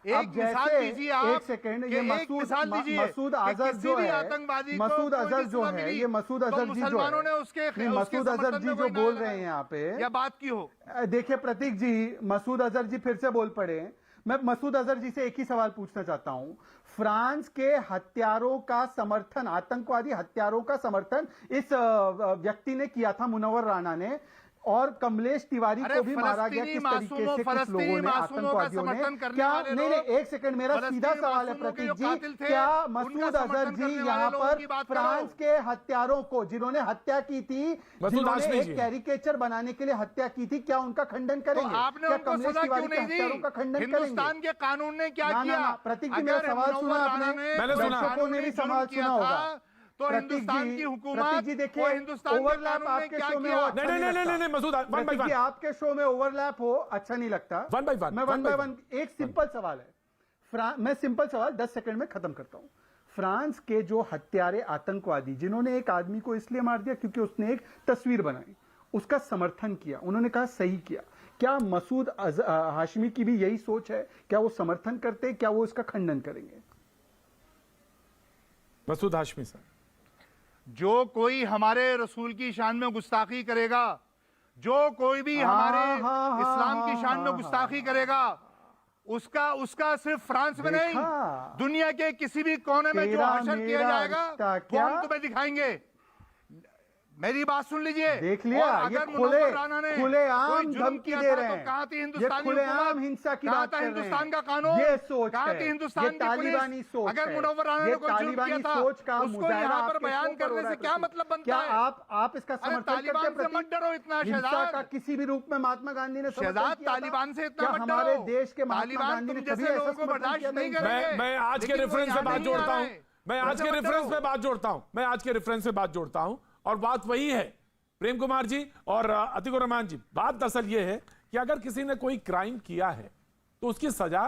एक मिसाल दीजिए आप। एक सेकंड, ये मसूद अजहर जो है, मसूद अजहर जो है, ये मसूद अजहर जी जो है, मसूद अजहर जी जो बोल रहे हैं यहाँ पे, या बात की हो। देखिए प्रतीक जी, मसूद अजहर जी फिर से बोल पड़े। मैं मसूद अजहर जी से एक ही सवाल पूछना चाहता हूं। फ्रांस के हत्यारों का समर्थन, आतंकवादी हत्यारों का समर्थन इस व्यक्ति ने किया था, मुनव्वर राणा ने, और कमलेश तिवारी को भी मारा गया किस तरीके से कुछ लोगों ने, आतंकवादियों ने। क्या नहीं, एक सेकंड, मेरा सीधा सवाल है प्रतीक जी, क्या मसूद अजहर जी यहाँ पर फ्रांस के हत्यारों को, जिन्होंने हत्या की थी, जिन्होंने एक कैरिकेचर बनाने के लिए हत्या की थी, क्या उनका खंडन करेंगे? क्या कमलेश तिवारी के हत्यारों का खंडन करेंगे? हिंदुस्तान के कानून ने क्या किया? प्रतीक जी, मेरा सवाल सुना आपने, दर्शकों ने भी सवाल सुना होगा। तो हिंदुस्तान की हुकूमत, जी देखिए, ओवरलैप आपके शो में हो, नहीं मसूद, वन बाय वन आपके शो में ओवरलैप हो अच्छा नहीं लगता। वन बाय वन, मैं वन बाय वन। एक सिंपल सवाल है, मैं सिंपल सवाल 10 सेकंड में खत्म करता हूं। फ्रांस के जो हत्यारे आतंकवादी, जिन्होंने एक आदमी को इसलिए मार दिया क्योंकि उसने एक तस्वीर बनाई, उसका समर्थन किया, उन्होंने कहा सही किया, क्या मसूद हाशमी की भी यही सोच है? क्या वो समर्थन करते, क्या वो इसका खंडन करेंगे? मसूद हाशमी सर, जो कोई हमारे रसूल की शान में गुस्ताखी करेगा, जो कोई भी हमारे इस्लाम की शान में गुस्ताखी करेगा, उसका सिर्फ फ्रांस में नहीं, दुनिया के किसी भी कोने में जो हशर किया जाएगा वो हम तुम्हें दिखाएंगे। मेरी बात सुन लीजिए। देख लिया, ये खुलेआम धमकी दे रहे हैं, कहाँ थी ये हिंदुस्तानी खुलेआम हिंसा की बात कर रहे हैं। हिंदुस्तान का कानून, ये सोच कहाँ थी है, हिंदुस्तान ये की तालिबानी पुलिस? सोच अगर है, मुनव्वर राणा ये ने कोई जुर्म किया था, सोच का उसको यहाँ पर बयान करने से क्या मतलब बनता क्या है? आप इसका समर्थन तालिबान से मत डरो इतना शहजाद का किसी भी रूप में महात्मा गांधी ने शहजाद, तालिबान से इतना मत डरो। हमारे देश के महात्मा तालिबान गांधी ने तुम कभी जैसे ऐसा लोगों को बर्दाश्त समर्थन नहीं किया? करेंगे। मैं आज के रेफरेंस से बात जोड़ता हूं, मैं आज के रेफरेंस पे बात जोड़ता हूं, मैं आज के रेफरेंस से बात जोड़ता हूं, और बात वही है प्रेम कुमार जी और अतीकुर रहमान जी। बात दरअसल ये है कि अगर किसी ने कोई क्राइम किया है तो उसकी सजा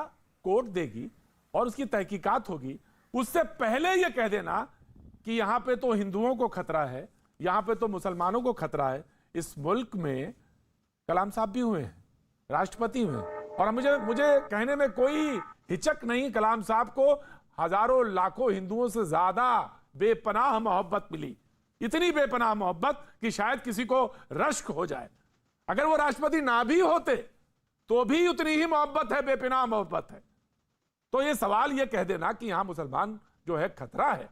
कोर्ट देगी और उसकी तहकीकात होगी। उससे पहले ये कह देना कि यहां पे तो हिंदुओं को खतरा है, यहां पे तो मुसलमानों को खतरा है। इस मुल्क में कलाम साहब भी हुए हैं, राष्ट्रपति हुए हैं, और मुझे कहने में कोई हिचक नहीं, कलाम साहब को हजारों लाखों हिंदुओं से ज्यादा बेपनाह मोहब्बत मिली, इतनी बेपनाह मोहब्बत कि शायद किसी को रश्क हो जाए। अगर वो राष्ट्रपति ना भी होते तो भी उतनी ही मोहब्बत है, बेपनाह मोहब्बत है। तो ये सवाल ये कह देना कि यहां मुसलमान जो है खतरा है,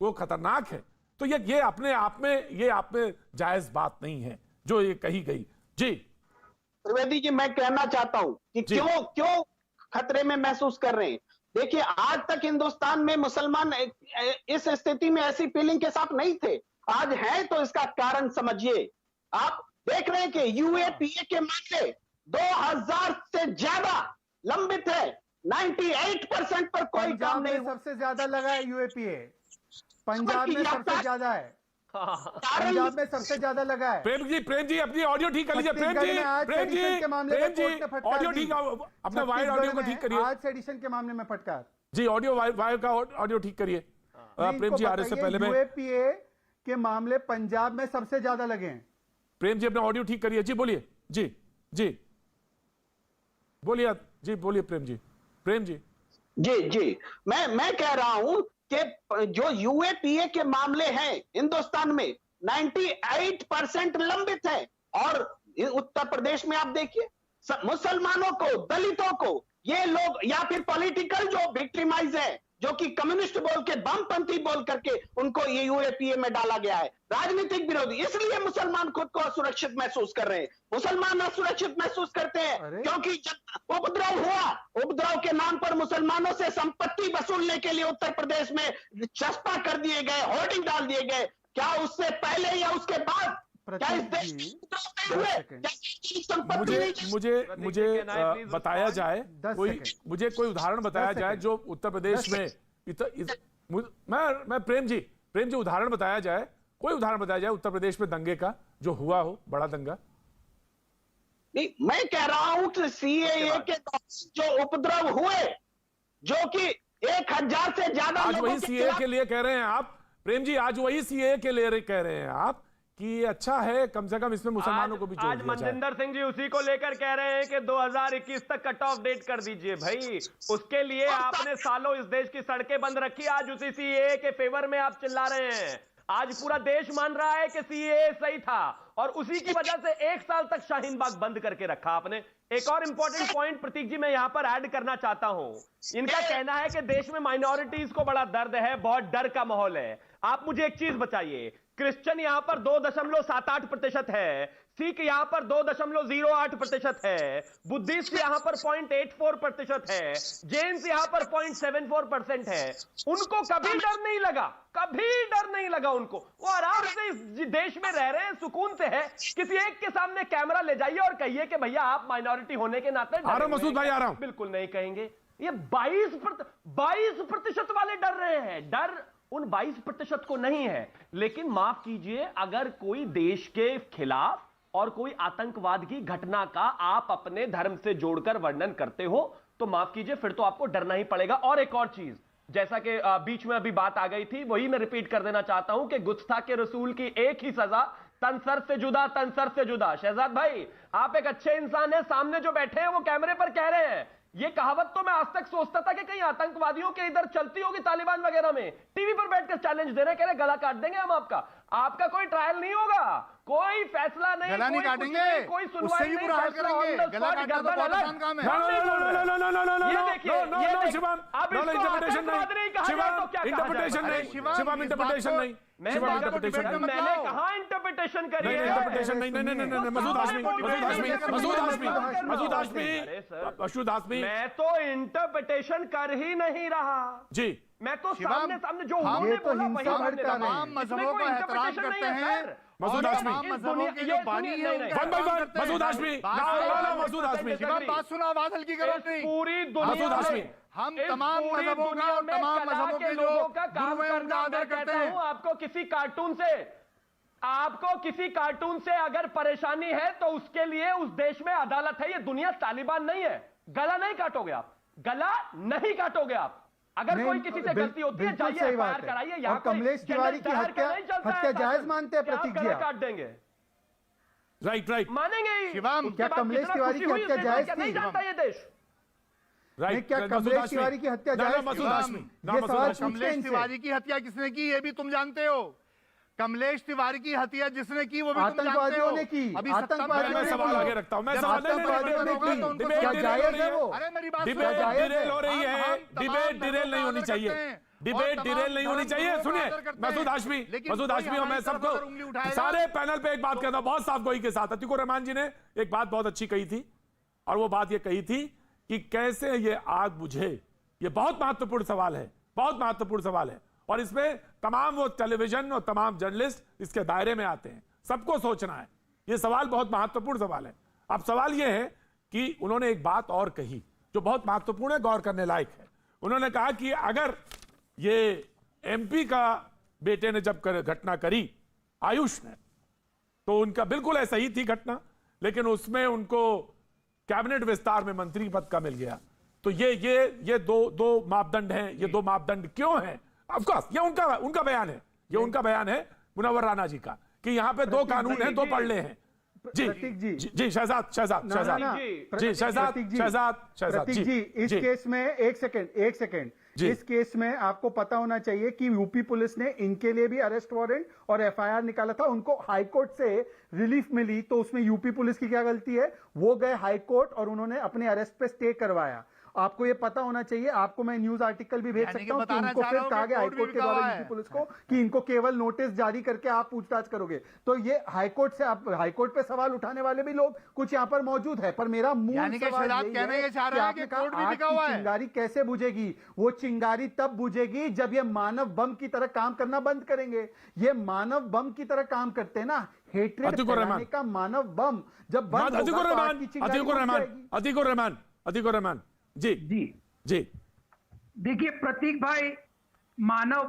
वो खतरनाक है, तो ये अपने आप में जायज बात नहीं है जो ये कही गई। जी त्रिवेदी जी, मैं कहना चाहता हूं कि क्यों खतरे में महसूस कर रहे हैं। देखिए, आज तक हिंदुस्तान में मुसलमान इस स्थिति में ऐसी फीलिंग के साथ नहीं थे, आज है, तो इसका कारण समझिए। आप देख रहे हैं कि यूएपीए के मामले 2000 से ज्यादा लंबित है, 98% पर कोई काम नहीं। सबसे ज्यादा लगा है यूएपीए, पंजाब में सबसे ज्यादा है, पंजाब में सबसे ज्यादा लगा है। प्रेम जी अपनी ऑडियो ठीक कर लीजिए। प्रेम जी ऑडियो ठीक, अपना वायर ऑडियो को ठीक करिए। आज सेडिशन के मामले में फटकार जी, ऑडियो वायर का ऑडियो ठीक करिए। प्रेम जी आ रहे से पहले में यूएपीए के मामले पंजाब में सबसे ज्यादा लगे हैं। प्रेम जी अपना ऑडियो ठीक करिए। जी बोलिए, जी बोलिए, जी बोलिए प्रेम जी। जी मैं कह रहा हूं कि जो यूएपीए के मामले हैं हिंदुस्तान में 98% लंबित है, और उत्तर प्रदेश में आप देखिए मुसलमानों को, दलितों को, ये लोग या फिर पॉलिटिकल जो विक्टिमाइज है जो कि कम्युनिस्ट बोल के, वामपंथी बोल करके उनको ये यूएपीए में डाला गया है। राजनीतिक विरोधी, इसलिए मुसलमान खुद को असुरक्षित महसूस कर रहे हैं। मुसलमान असुरक्षित महसूस करते हैं क्योंकि जब उपद्रव हुआ, उपद्रव के नाम पर मुसलमानों से संपत्ति वसूलने के लिए उत्तर प्रदेश में चस्पा कर दिए गए, होर्डिंग डाल दिए गए। क्या उससे पहले या उसके बाद क्या इस देश में उपद्रव नहीं हुए? मुझे बताया जाए, मुझे कोई उदाहरण बताया जाए जो उत्तर प्रदेश में मैं प्रेम जी उदाहरण बताया जाए, कोई उदाहरण बताया जाए उत्तर प्रदेश में दंगे का जो हुआ हो, बड़ा दंगा। नहीं, मैं कह रहा हूं कि सीएए के जो उपद्रव हुए, जो कि 1000 से ज्यादा आज वही सीएए के लिए कह रहे हैं आप, प्रेम जी, आज वही सीएए के लिए कह रहे हैं आप कि अच्छा है कम से कम इसमें मुसलमानों को भी जोड़ दिया जाए। आज मनजिंदर सिंह जी उसी को लेकर कह रहे हैं कि 2021 तक कट ऑफ डेट कर दीजिए भाई। उसके लिए आपने सालों इस देश की सड़कें बंद रखी, आज उसी सीएए के फेवर में आप चिल्ला रहे हैं। आज पूरा देश मान रहा है कि सीएए सही था और उसी की वजह से 1 साल तक शाहीन बाग बंद करके रखा आपने। एक और इंपॉर्टेंट पॉइंट प्रतीक जी मैं यहां पर ऐड करना चाहता हूं। इनका कहना है कि देश में माइनॉरिटीज को बड़ा दर्द है, बहुत डर का माहौल है। आप मुझे एक चीज बताइए, क्रिश्चियन यहां पर 2.78% है, सिख यहां पर 2.08% है, बुद्धिस्ट यहां पर 0.84% है, जैन यहां पर 0.74% है। उनको कभी डर नहीं लगा, कभी डर नहीं लगा उनको। वो आराम से इस देश में रह रहे हैं, सुकून से है। किसी एक के सामने कैमरा ले जाइए और कहिए कि भैया आप माइनॉरिटी होने के नाते आ रहा हूं मसूद भाई, आ रहा हूं। बिल्कुल नहीं कहेंगे। ये 22% वाले डर रहे हैं। डर उन 22% को नहीं है। लेकिन माफ कीजिए, अगर कोई देश के खिलाफ और कोई आतंकवाद की घटना का आप अपने धर्म से जोड़कर वर्णन करते हो तो माफ कीजिए, फिर तो आपको डरना ही पड़ेगा। और एक और चीज, जैसा कि बीच में अभी बात आ गई थी, वही मैं रिपीट कर देना चाहता हूं कि गुस्ताखे रसूल की एक ही सजा, तनसर से जुदा, तनसर से जुदा। शहजाद भाई, आप एक अच्छे इंसान हैं, सामने जो बैठे हैं वो कैमरे पर कह रहे हैं। ये कहावत तो मैं आज तक सोचता था कि कहीं आतंकवादियों के इधर चलती होगी, तालिबान वगैरह में। टीवी पर बैठकर चैलेंज दे रहे, कह रहे गला काट देंगे हम आपका कोई ट्रायल नहीं होगा, कोई फैसला नहीं, गला नहीं काटेंगे, कोई उससे सुनवाई भी नहीं, बुरा हाल फैसला करेंगे। on the गला spot, काटना तो गर्दन बहुत अलग। आसान काम है। ये देखिए, शिवम, अब इसको इंटरप्रिटेशन आतंकवाद नहीं कहा जाए तो क्या कहा इंटरप्रिटेशन जाए? नहीं, शिवम इंटरप्रिटेशन नहीं, शिवम इंटरप्रिटेशन नहीं, मैंने कहा इंटरप्रिटेशन करिए। नहीं इंटरप्रिटेशन नहीं, मसूद हाशमी, मैं तो इंटरप्रिटेशन कर ही नहीं रहा जी। मैं तो सामने जो उन्होंने ये तो बोला हिंसा वही भड़का हमने नहीं। कहा। मजहबों का एहतराम करते हैं, मसूद हाशमी, मजहबों के जो बानी है उनका one by one, Masood Hashmi, Masood Hashmi, बात सुनो, आवाज हल्की करो अपनी। पूरी मसूद दुनिया हाशमी, में हम तमाम मजहबों का और तमाम मजहबों के जो गुरु हैं उनका आदर करते हैं। आपको किसी कार्टून से अगर परेशानी है तो उसके लिए उस देश में अदालत है। ये दुनिया तालिबान नहीं है। गला नहीं काटोगे आप, गला नहीं काटोगे आप। अगर कोई किसी से गलती होती है जाइए एफआईआर कराइए। और कमलेश तिवारी की हत्या जायज मानते हैं प्रतीक जी? काट देंगे, राइट मानेंगे ही। शिवम, क्या कमलेश तिवारी की हत्या जायज थी? नहीं जानता ये देश। राइट, क्या कमलेश तिवारी की हत्या जायज थी? मसूद हाशमी, ये सवाल पूछते हैं कमलेश इनसे। तिवारी की हत्या किसने की ये भी तुम जानते हो? कमलेश तिवारी की हत्या जिसने की वो भी तुम जानते हो। आतंकवादियों ने की। अभी आतंकवादियों मैं ने सवाल की। आगे रखता हूं, मैं जब सवाल आतंकवादियों ने की, डिबेट क्या जायज है वो? अरे मेरी बात डिबेट सुनो। डिरेल हो रही है, हम तमाम डिबेट डिरेल नहीं होनी धर्मों का चाहिए, आदर करते हैं। डिबेट और डिरेल नहीं होनी तमाम चाहिए। धर्मों का सुनिए आदर करते हैं। मसूद हाशमी, लेकिन मसूद कोई हाशमी, और मैं हमारी तरफ अगर उंगली सबको उठाएगा- सारे पैनल पे एक बात कहता हूं, बहुत साफ गोई के साथ। अतीकुर रहमान जी ने एक बात बहुत अच्छी कही थी और वो बात ये कही थी कि कैसे ये आग बुझे। ये बहुत महत्वपूर्ण सवाल है, बहुत महत्वपूर्ण सवाल है। और इसमें तमाम वो टेलीविजन और तमाम जर्नलिस्ट इसके दायरे में आते हैं, सबको सोचना है। ये सवाल बहुत महत्वपूर्ण सवाल है। अब सवाल ये है कि उन्होंने एक बात और कही जो बहुत महत्वपूर्ण है, गौर करने लायक है। उन्होंने कहा कि अगर ये एमपी का बेटे ने जब घटना करी, आयुष ने, तो उनका बिल्कुल ऐसा ही थी घटना, लेकिन उसमें उनको कैबिनेट विस्तार में मंत्री पद का मिल गया। तो ये दो मापदंड हैं। ये दो मापदंड क्यों हैं? ऑफ कोर्स ये उनका बयान है, ये उनका बयान है मुनव्वर राणा जी का, कि यहां पे दो कानून हैं, दो पढ़ले हैं। जी जी शहजाद जी, इस केस में एक सेकेंड इस केस में आपको पता होना चाहिए कि यूपी पुलिस ने इनके लिए भी अरेस्ट वारंट और एफआईआर निकाला था। उनको हाईकोर्ट से रिलीफ मिली, तो उसमें यूपी पुलिस की क्या गलती है? वो गए हाईकोर्ट और उन्होंने अपने अरेस्ट पे स्टे करवाया। आपको ये पता होना चाहिए। आपको मैं न्यूज आर्टिकल भी भेज यानी कि सकता हूँ कि बताना इनको चाह फिर रहे हो कहा कि गया कोर्ट भी हाईकोर्ट के बिका द्वारा हुआ यूपी है। पुलिस को कि इनको केवल नोटिस जारी करके आप पूछताछ करोगे। तो ये हाईकोर्ट से आप हाईकोर्ट पे सवाल उठाने वाले भी लोग कुछ यहाँ पर मौजूद है, पर मेरा मूल यानी कि सवाल शहजाद यही कहना ये चाह रहा है कि आपने कहा कोर्ट भी आग बिका की हुआ है। चिंगारी कैसे बुझेगी? वो चिंगारी तब बुझेगी जब ये मानव बम की तरह काम करना बंद करेंगे। ये मानव बम की तरह काम करते हैं ना, हेट्रेड अतीकुर रहमान। फैलाने का मानव बम जब बंद होगा अतीकुर तो आग रहमान, की चिंगारी अतीकुर बुझ रहमान, जाएगी। अतीकुर रहमान जी जी जी। देखिए प्रतीक भाई, मानव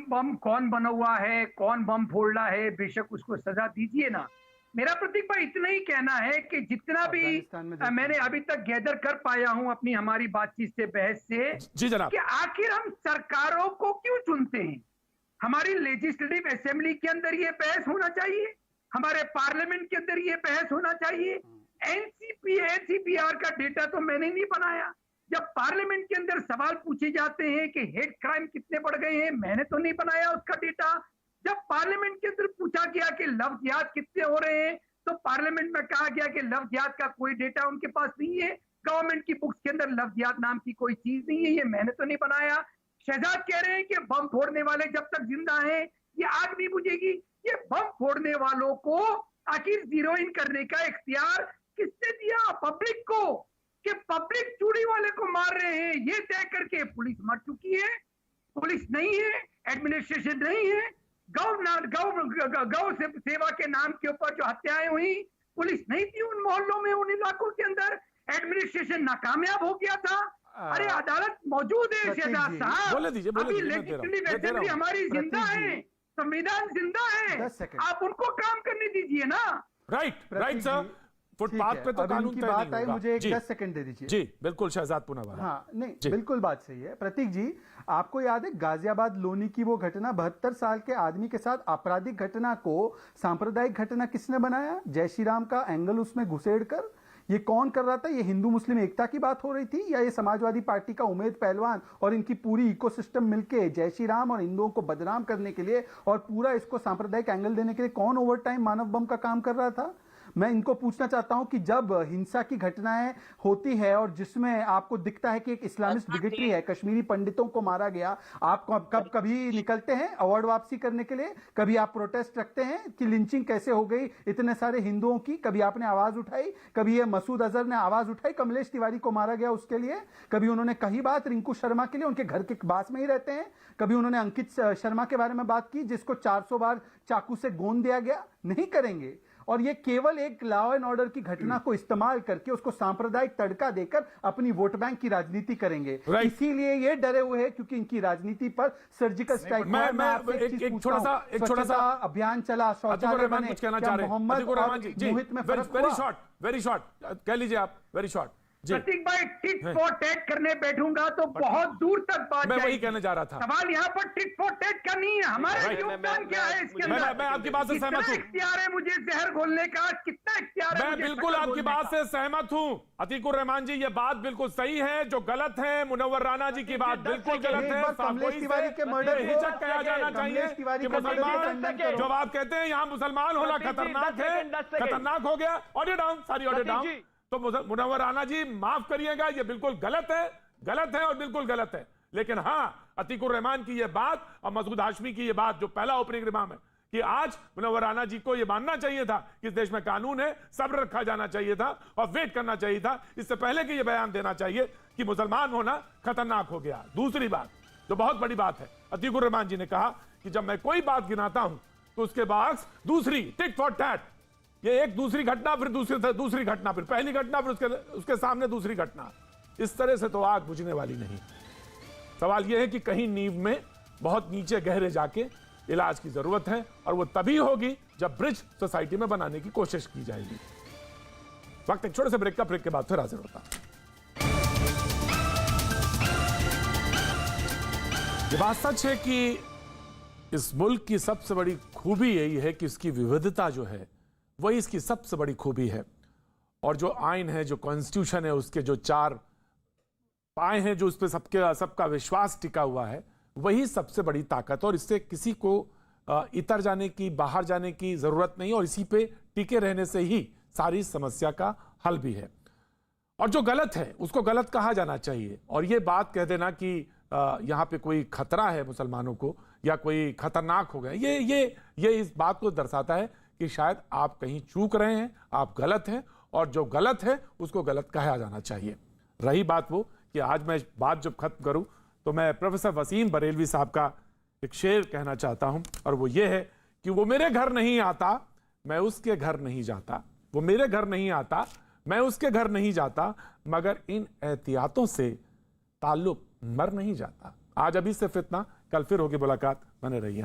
बम कौन बना हुआ है, कौन बम फोड़ रहा है, बेशक उसको सजा दीजिए ना। मेरा प्रतीक भाई इतना ही कहना है कि जितना भी अफगानिस्तान में देखते मैंने हैं। अभी तक गैदर कर पाया हूं अपनी हमारी बातचीत से, बहस से, जी जनाब। कि आखिर हम सरकारों को क्यों चुनते हैं? हमारी लेजिस्लेटिव असेंबली के अंदर ये बहस होना चाहिए, हमारे पार्लियामेंट के अंदर ये बहस होना चाहिए। एनसीपीआर का डेटा तो मैंने नहीं बनाया। जब पार्लियामेंट के अंदर सवाल पूछे जाते हैं कि हेट क्राइम कितने बढ़ गए हैं, मैंने तो नहीं बनाया उसका डेटा। जब पार्लियामेंट के अंदर पूछा गया कि लव जिहाद कितने हो रहे हैं, तो पार्लियामेंट में कहा गया कि लव जिहाद का कोई डेटा उनके पास नहीं है, गवर्नमेंट की बुक्स के अंदर लव जिहाद नाम की कोई चीज नहीं है, ये मैंने तो नहीं बनाया। शहजाद कह रहे हैं कि बम फोड़ने वाले जब तक जिंदा हैं ये आग नहीं बुझेगी। ये बम फोड़ने वालों को आखिर जीरो इन करने का इख्तियार किसने दिया? पब्लिक को, कि पब्लिक चूड़ी वाले को मार रहे हैं ये तय करके पुलिस मर चुकी है। पुलिस नहीं है, एडमिनिस्ट्रेशन नहीं है, गौ सेवा के नाम के ऊपर जो हत्याएं हुई, पुलिस नहीं थी उन मोहल्लों में, उन इलाकों के अंदर, एडमिनिस्ट्रेशन नाकामयाब हो गया था। अरे अदालत मौजूद है शहजाद साहब, बोले दीजिए, बोले अभी दीजिए, मैं दे रहा हूं, लेजिस्लेटिव मैं दे रहा असेंबली हूं। हमारी जिंदा प्रतीक जी। है, संविधान जिंदा 10 सेकंड। है, आप उनको काम करने दीजिए ना। राइट प्रतीक सर, जी, फुटपाथ ठीक पे है, तो अब कानून इनकी तय बात नहीं आई, होगा। मुझे एक जी 10 सेकंड दे दीजिए। जी बिल्कुल शहजाद पुनावाला। हाँ नहीं, जी। बिल्कुल बात सही है। प्रतीक जी, आपको याद है गाजियाबाद लोनी की वो घटना, 72 साल के आदमी के साथ आपराधिक घटना को सांप्रदायिक घटना किसने बनाया? जय श्री राम का एंगल उसमें घुसेड़ कर। ये कौन कर रहा था? ये हिंदू मुस्लिम एकता की बात हो रही थी, या ये समाजवादी पार्टी का उमेद पहलवान और इनकी पूरी इकोसिस्टम मिलके जय श्री राम और हिंदुओं को बदनाम करने के लिए और पूरा इसको सांप्रदायिक एंगल देने के लिए कौन ओवर टाइम मानव बम का काम कर रहा था? मैं इनको पूछना चाहता हूं कि जब हिंसा की घटनाएं होती है और जिसमें आपको दिखता है कि एक इस्लामिस्ट बिगेटरी है, कश्मीरी पंडितों को मारा गया, आप कब कभी निकलते हैं अवार्ड वापसी करने के लिए? कभी आप प्रोटेस्ट रखते हैं कि लिंचिंग कैसे हो गई इतने सारे हिंदुओं की? कभी आपने आवाज उठाई? कभी ये मसूद अजहर ने आवाज उठाई कमलेश तिवारी को मारा गया उसके लिए? कभी उन्होंने कही बात रिंकू शर्मा के लिए? उनके घर के पास में ही रहते हैं। कभी उन्होंने अंकित शर्मा के बारे में बात की जिसको 400 बार चाकू से गोंद दिया गया? नहीं करेंगे। और ये केवल एक लॉ एंड ऑर्डर की घटना को इस्तेमाल करके उसको सांप्रदायिक तड़का देकर अपनी वोट बैंक की राजनीति करेंगे। इसीलिए ये डरे हुए हैं क्योंकि इनकी राजनीति पर सर्जिकल स्ट्राइक। एक छोटा सा अभियान चला, शौचालय बने, कुछ कहना क्या चाह रहे हैं मोहम्मद अतीकुर रहमान जी? जी मोहित में फर्क हुआ? वेरी शॉर्ट कह लीजिए आप, वेरी शॉर्ट जी। प्रतीक भाई, टिट फॉर टैट करने बैठूंगा तो बहुत दूर तक बात मैं वही जाएगी। कहने जा रहा था। सवाल यहाँ पर टिट फॉर टैट का नहीं है, हमारा Right. योगदान क्या है इसके अंदर? मैं आपकी बात से सहमत कितना हूँ। इख्तियार है मुझे जहर घोलने का? कितना इख्तियार है मैं मुझे बिल्कुल शक्कर आपकी घोलने बात का? से सहमत हूं अतीकुर रहमान जी, ये बात बिल्कुल सही है। जो गलत है मुनव्वर राणा जी की बात बिल्कुल गलत एक है। बार कमलेश तिवारी के मर्डर को हिचक कहा जाना चाहिए कमलेश तिवारी कि के मर्डर को मुसलमान, कंडेम करो। जब आप कहते हैं यहाँ मुसलमान होना खतरनाक है, खतरनाक हो गया, ऑडियो डाउन, सारी ऑडियो डाउन, तो मुनव्वर राणा जी माफ करिएगा, ये बिल्कुल गलत है और बिल्कुल गलत है। लेकिन हाँ, अतीकुर रहमान की ये बात और मसूद हाशमी की ये बात जो पहला ओपनिंग रिमार्क है कि आज मुनव्वर राणा जी को ये मानना चाहिए था कि इस देश में कानून है, सब्र रखा जाना चाहिए था और वेट करना चाहिए था, इससे पहले कि ये बयान देना चाहिए कि मुसलमान होना खतरनाक हो गया। दूसरी बात जो बहुत बड़ी बात है, अतीकुर रहमान जी ने कहा कि जब मैं कोई बात गिनाता हूं तो उसके बाद दूसरी टिट फॉर टैट, ये एक दूसरी घटना, फिर दूसरी घटना, फिर पहली घटना, फिर उसके सामने दूसरी घटना, इस तरह से तो आग बुझने वाली नहीं। सवाल यह है कि कहीं नींव में बहुत नीचे गहरे जाके इलाज की जरूरत है और वो तभी होगी जब ब्रिज सोसाइटी में बनाने की कोशिश की जाएगी। वक्त एक छोटे से ब्रेक का, ब्रेक के बाद फिर हाजिर होता। ये बात सच है कि इस मुल्क की सबसे बड़ी खूबी यही है कि इसकी विविधता जो है वही इसकी सबसे बड़ी खूबी है। और जो आइन है, जो कॉन्स्टिट्यूशन है, उसके जो 4 पाए हैं, जो उस पर सबका विश्वास टिका हुआ है, वही सबसे बड़ी ताकत। और इससे किसी को इतर जाने की, बाहर जाने की जरूरत नहीं, और इसी पे टिके रहने से ही सारी समस्या का हल भी है। और जो गलत है उसको गलत कहा जाना चाहिए। और ये बात कह देना कि यहाँ पे कोई खतरा है मुसलमानों को या कोई खतरनाक हो गया, ये इस बात को दर्शाता है कि शायद आप कहीं चूक रहे हैं, आप गलत हैं, और जो गलत है उसको गलत कहा जाना चाहिए। रही बात वो कि आज मैं बात जब खत्म करूं तो मैं प्रोफेसर वसीम बरेलवी साहब का एक शेर कहना चाहता हूं, और वो ये है कि वो मेरे घर नहीं आता, मैं उसके घर नहीं जाता। वो मेरे घर नहीं आता, मैं उसके घर नहीं जाता, मगर इन एहतियातों से ताल्लुक मर नहीं जाता। आज अभी सिर्फ इतना, कल फिर होगी मुलाकात। बने रहिए।